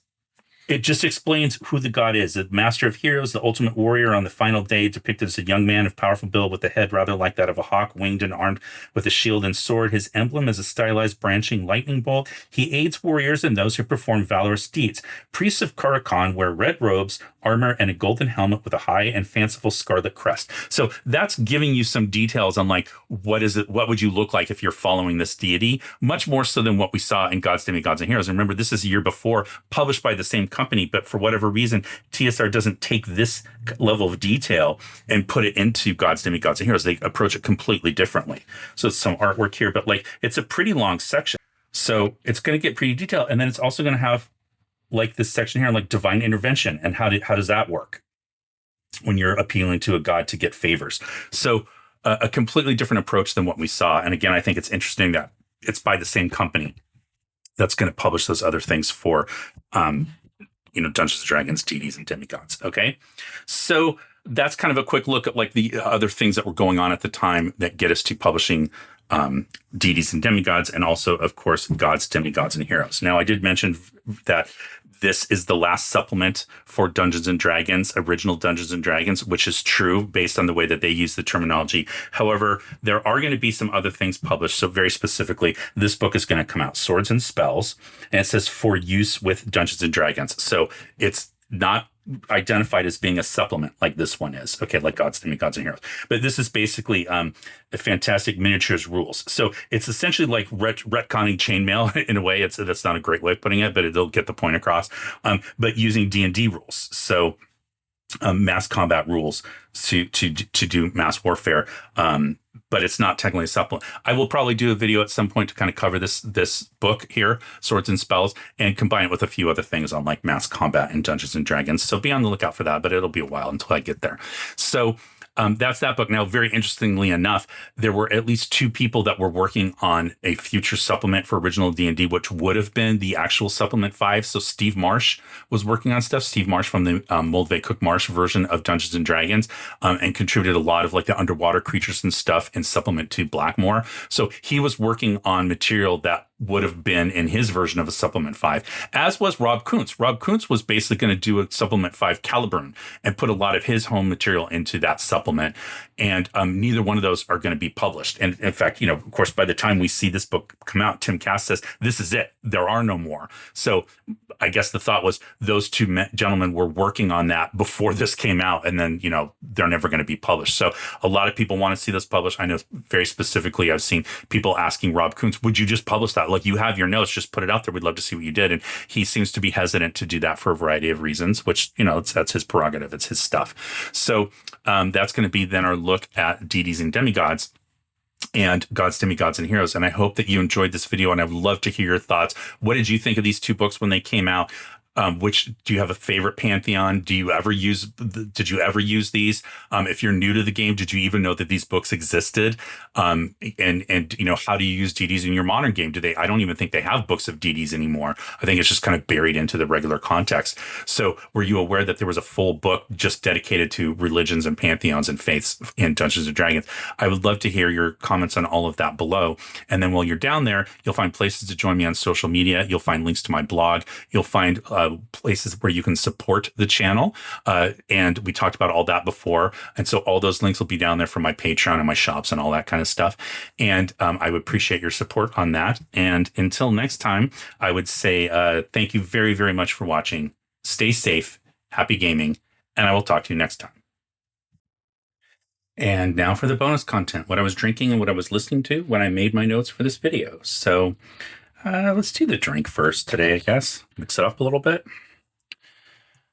It just explains who the god is. The master of heroes, the ultimate warrior on the final day, depicted as a young man of powerful build with a head rather like that of a hawk, winged and armed with a shield and sword. His emblem is a stylized branching lightning bolt. He aids warriors and those who perform valorous deeds. Priests of Karakan wear red robes, armor, and a golden helmet with a high and fanciful scarlet crest. So that's giving you some details on like, what would you look like if you're following this deity? Much more so than what we saw in Gods, Demigods, and Heroes. And remember, this is a year before, published by the same company, but for whatever reason, TSR doesn't take this level of detail and put it into Gods, Demigods, and Heroes. They approach it completely differently. So it's some artwork here, but like it's a pretty long section. So it's going to get pretty detailed. And then it's also going to have like this section here, like divine intervention, and how does that work when you're appealing to a god to get favors? So a completely different approach than what we saw. And again, I think it's interesting that it's by the same company that's going to publish those other things for Dungeons and Dragons, Deities, and Demigods. Okay, so that's kind of a quick look at like the other things that were going on at the time that get us to publishing Deities and Demigods, and also, of course, Gods, Demigods, and Heroes. Now, I did mention that this is the last supplement for Dungeons and Dragons, original Dungeons and Dragons, which is true based on the way that they use the terminology. However, there are going to be some other things published. So very specifically, this book is going to come out, Swords and Spells, and it says for use with Dungeons and Dragons. So it's not identified as being a supplement like this one is, okay, like Gods, Demigods, and Heroes. But this is basically a fantastic miniatures rules. So it's essentially like retconning chainmail in a way. That's not a great way of putting it, but it'll get the point across. But using D&D rules, so mass combat rules to do mass warfare. But it's not technically a supplement. I will probably do a video at some point to kind of cover this book here, Swords and Spells, and combine it with a few other things on like mass combat and Dungeons and Dragons. So be on the lookout for that, but it'll be a while until I get there. So that's that book. Now, very interestingly enough, there were at least 2 people that were working on a future supplement for original D&D, which would have been the actual supplement 5. So Steve Marsh was working on stuff. Steve Marsh from the Moldvay Cook Marsh version of Dungeons and Dragons, and contributed a lot of like the underwater creatures and stuff in supplement to Blackmoor. So he was working on material that would have been in his version of a supplement 5, as was Rob Kuntz. Rob Kuntz was basically going to do a supplement 5 Kalibruhn and put a lot of his home material into that supplement. And neither one of those are going to be published. And in fact, of course, by the time we see this book come out, Tim Cass says, this is it. There are no more. So I guess the thought was those two gentlemen were working on that before this came out. And then, they're never going to be published. So a lot of people want to see this published. I know very specifically, I've seen people asking Rob Kuntz, would you just publish that? Like, you have your notes, just put it out there. We'd love to see what you did. And he seems to be hesitant to do that for a variety of reasons, which, that's his prerogative. It's his stuff. So that's going to be then our look at Deities and Demigods and Gods, Demigods, and Heroes. And I hope that you enjoyed this video, and I would love to hear your thoughts. What did you think of these two books when they came out? Which do you have a favorite pantheon? Did you ever use these? If you're new to the game, did you even know that these books existed? And how do you use deities in your modern game? I don't even think they have books of deities anymore. I think it's just kind of buried into the regular context. So were you aware that there was a full book just dedicated to religions and pantheons and faiths in Dungeons and Dragons? I would love to hear your comments on all of that below. And then while you're down there, you'll find places to join me on social media. You'll find links to my blog. You'll find places where you can support the channel. And we talked about all that before. And so all those links will be down there for my Patreon and my shops and all that kind of stuff. And I would appreciate your support on that. And until next time, I would say thank you very, very much for watching. Stay safe, happy gaming, and I will talk to you next time. And now for the bonus content, what I was drinking and what I was listening to when I made my notes for this video. So let's do the drink first today, I guess. Mix it up a little bit.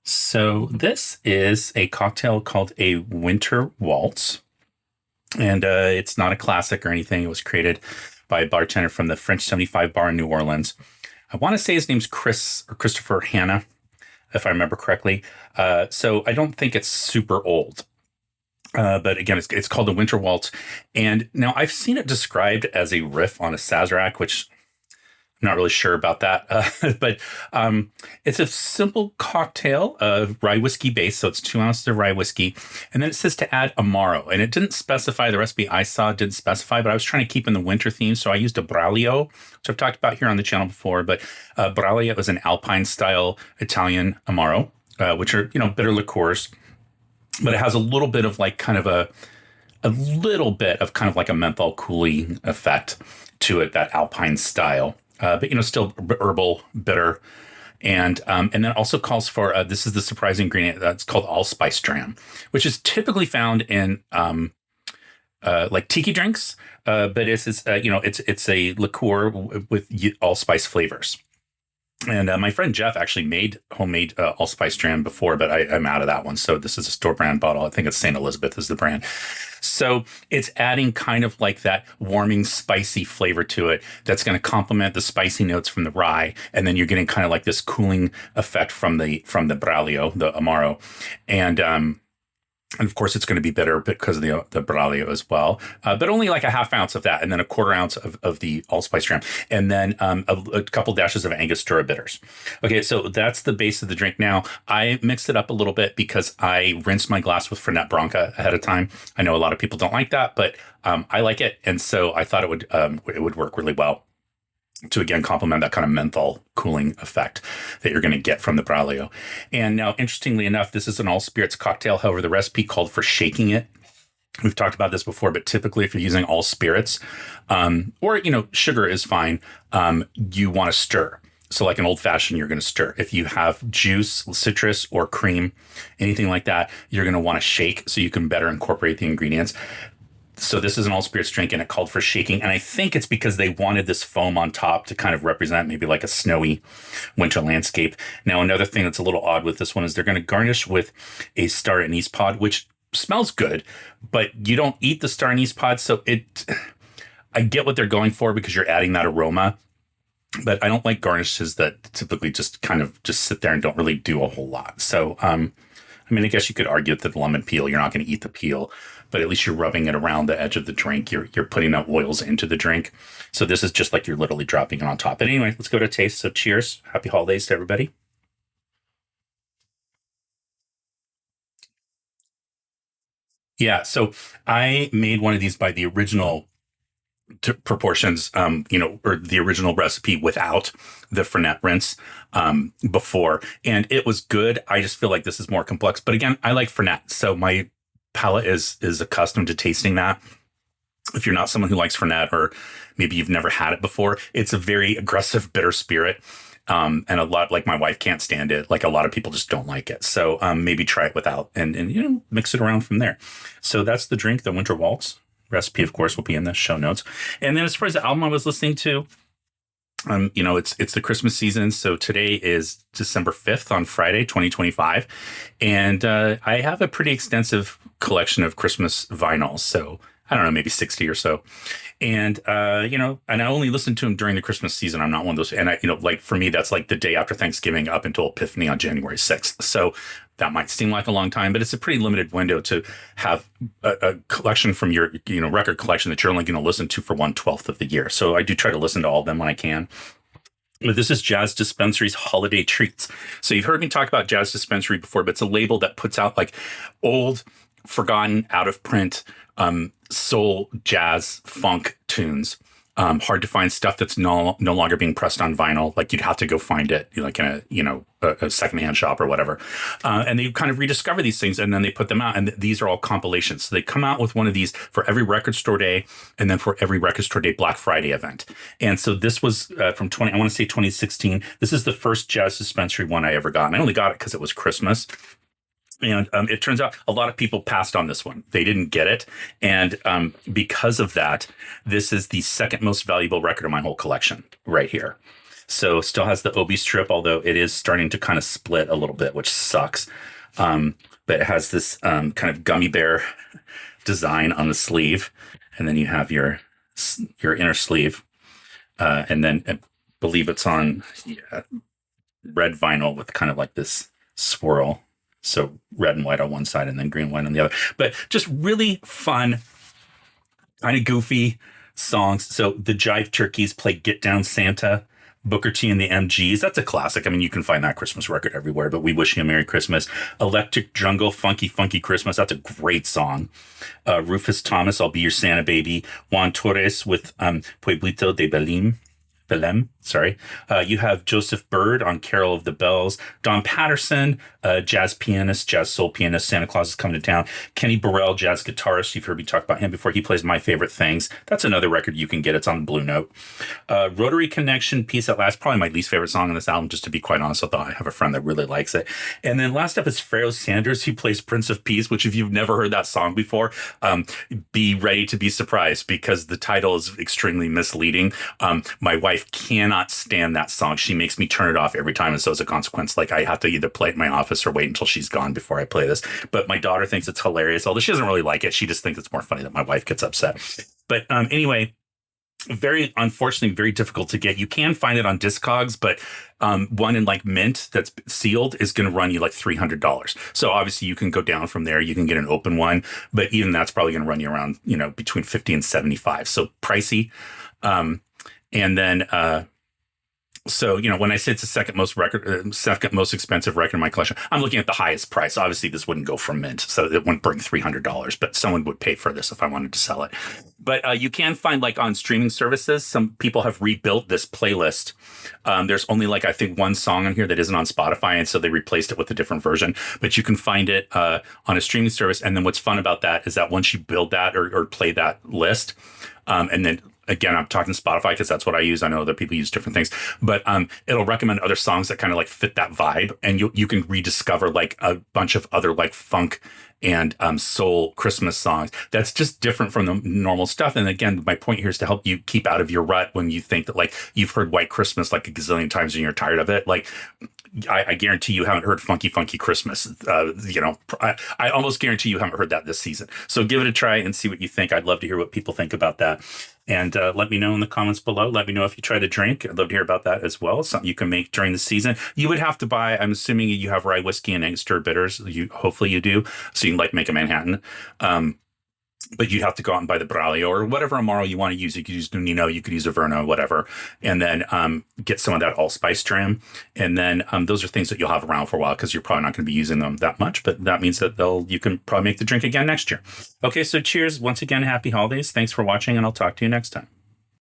So this is a cocktail called a Winter Waltz. And it's not a classic or anything. It was created by a bartender from the French 75 bar in New Orleans. I want to say his name's Christopher Hanna, if I remember correctly. So I don't think it's super old. But again, it's called the Winter Waltz. And now I've seen it described as a riff on a Sazerac, which I'm not really sure about that. But it's a simple cocktail of rye whiskey base. So it's 2 ounces of rye whiskey. And then it says to add Amaro. And it didn't specify, the recipe I saw didn't specify, but I was trying to keep in the winter theme. So I used a Braulio, which I've talked about here on the channel before. But Braulio is an Alpine style Italian Amaro, which are, bitter liqueurs. But it has a little bit of like kind of a little bit of kind of like a menthol cooling effect to it, that Alpine style. But still herbal, bitter, and then also calls for this is the surprise ingredient that's called allspice dram, which is typically found in like tiki drinks, but it's a liqueur with allspice flavors. And my friend Jeff actually made homemade allspice dram before, but I'm out of that one. So this is a store brand bottle. I think it's St. Elizabeth is the brand. So it's adding kind of like that warming, spicy flavor to it that's going to complement the spicy notes from the rye. And then you're getting kind of like this cooling effect from the Braulio, the Amaro. And of course, it's going to be bitter because of the Braulio as well, but only like a half ounce of that, and then a quarter ounce of the allspice dram, and then a couple dashes of Angostura bitters. Okay, so that's the base of the drink. Now, I mixed it up a little bit because I rinsed my glass with Fernet Branca ahead of time. I know a lot of people don't like that, but I like it, and so I thought it would work really well to, again, complement that kind of menthol cooling effect that you're going to get from the Braulio. And now, interestingly enough, this is an all-spirits cocktail. However, the recipe called for shaking it. We've talked about this before, but typically if you're using all spirits, or, sugar is fine, you want to stir. So like an old-fashioned, you're going to stir. If you have juice, citrus, or cream, anything like that, you're going to want to shake so you can better incorporate the ingredients. So this is an all spirits drink, and it called for shaking. And I think it's because they wanted this foam on top to kind of represent maybe like a snowy winter landscape. Now, another thing that's a little odd with this one is they're going to garnish with a star anise pod, which smells good, but you don't eat the star anise pod. So I get what they're going for because you're adding that aroma, but I don't like garnishes that typically just kind of just sit there and don't really do a whole lot. So, I guess you could argue that the lemon peel, you're not going to eat the peel, but at least you're rubbing it around the edge of the drink. You're putting the oils into the drink. So this is just like you're literally dropping it on top. But anyway, let's go to taste. So cheers. Happy holidays to everybody. Yeah, so I made one of these by the original proportions, or the original recipe without the Fernet rinse before, and it was good. I just feel like this is more complex. But again, I like Fernet, so my palate is accustomed to tasting that. If you're not someone who likes Fernet, or maybe you've never had it before, it's a very aggressive, bitter spirit. And a lot, like my wife can't stand it. Like a lot of people just don't like it. So maybe try it without, and mix it around from there. So that's the drink, the Winter Waltz. Recipe, of course, will be in the show notes. And then as far as the album I was listening to, it's the Christmas season. So today is December 5th on Friday, 2025. And I have a pretty extensive collection of Christmas vinyls. So I don't know, maybe 60 or so. And, and I only listen to them during the Christmas season. I'm not one of those. And like for me, that's like the day after Thanksgiving up until Epiphany on January 6th. So that might seem like a long time, but it's a pretty limited window to have a collection from your, record collection that you're only going to listen to for 1/12 of the year. So I do try to listen to all of them when I can. But this is Jazz Dispensary's Holiday Treats. So you've heard me talk about Jazz Dispensary before, but it's a label that puts out like old, forgotten, out of print, soul, jazz, funk tunes. Hard to find stuff that's no longer being pressed on vinyl. Like you'd have to go find it, like in a secondhand shop or whatever. And they kind of rediscover these things, and then they put them out. And these are all compilations. So they come out with one of these for every record store day, and then for every record store day Black Friday event. And so this was from 2016. This is the first Jazz Dispensary one I ever got. And I only got it because it was Christmas. And it turns out a lot of people passed on this one. They didn't get it. And because of that, this is the second most valuable record of my whole collection right here. So still has the Obi strip, although it is starting to kind of split a little bit, which sucks. But it has this kind of gummy bear design on the sleeve. And then you have your inner sleeve. And then I believe it's on red vinyl with kind of like this swirl. So red and white on one side and then green and white on the other. But just really fun, kind of goofy songs. So the Jive Turkeys play Get Down Santa, Booker T and the MGs. That's a classic. I mean, you can find that Christmas record everywhere, but We Wish You a Merry Christmas. Electric Jungle, Funky Funky Christmas. That's a great song. Rufus Thomas, I'll Be Your Santa Baby. Juan Torres with Pueblito de Belém. You have Joseph Bird on Carol of the Bells, Don Patterson, jazz pianist, jazz soul pianist, Santa Claus is Coming to Town, Kenny Burrell, jazz guitarist. You've heard me talk about him before. He plays My Favorite Things. That's another record you can get. It's on Blue Note. Rotary Connection, Peace at Last, probably my least favorite song on this album, just to be quite honest, although I have a friend that really likes it. And then last up is Pharaoh Sanders, who plays Prince of Peace, which if you've never heard that song before, be ready to be surprised because the title is extremely misleading. My wife cannot stand that song. She makes me turn it off every time. And so as a consequence, like I have to either play it in my office or wait until she's gone before I play this. But my daughter thinks it's hilarious, although she doesn't really like it. She just thinks it's more funny that my wife gets upset. But anyway, unfortunately, very difficult to get. You can find it on Discogs, but one in like mint that's sealed is going to run you like $300. So obviously you can go down from there. You can get an open one, but even that's probably going to run you around, between 50 and 75. So pricey. And then, when I say it's the second most expensive record in my collection, I'm looking at the highest price. Obviously, this wouldn't go from mint, so it wouldn't bring $300, but someone would pay for this if I wanted to sell it. But you can find, like, on streaming services, some people have rebuilt this playlist. There's only, like, I think one song on here that isn't on Spotify, and so they replaced it with a different version. But you can find it on a streaming service, and then what's fun about that is that once you build that or play that list, and then again, I'm talking Spotify because that's what I use. I know other people use different things, but it'll recommend other songs that kind of like fit that vibe, and you can rediscover like a bunch of other like funk and soul Christmas songs. That's just different from the normal stuff. And again, my point here is to help you keep out of your rut when you think that like you've heard White Christmas like a gazillion times and you're tired of it. Like I guarantee you haven't heard Funky Funky Christmas. I almost guarantee you haven't heard that this season. So give it a try and see what you think. I'd love to hear what people think about that. And let me know in the comments below. Let me know if you tried a drink. I'd love to hear about that as well. Something you can make during the season. You would have to buy, I'm assuming you have rye whiskey and Angostura bitters. Hopefully you do. So you can like make a Manhattan. But you'd have to go out and buy the Braulio or whatever Amaro you want to use. You could use Nino, you could use Averna, whatever. And then get some of that allspice dram. And then those are things that you'll have around for a while because you're probably not going to be using them that much. But that means that you can probably make the drink again next year. Okay, so cheers. Once again, happy holidays. Thanks for watching, and I'll talk to you next time.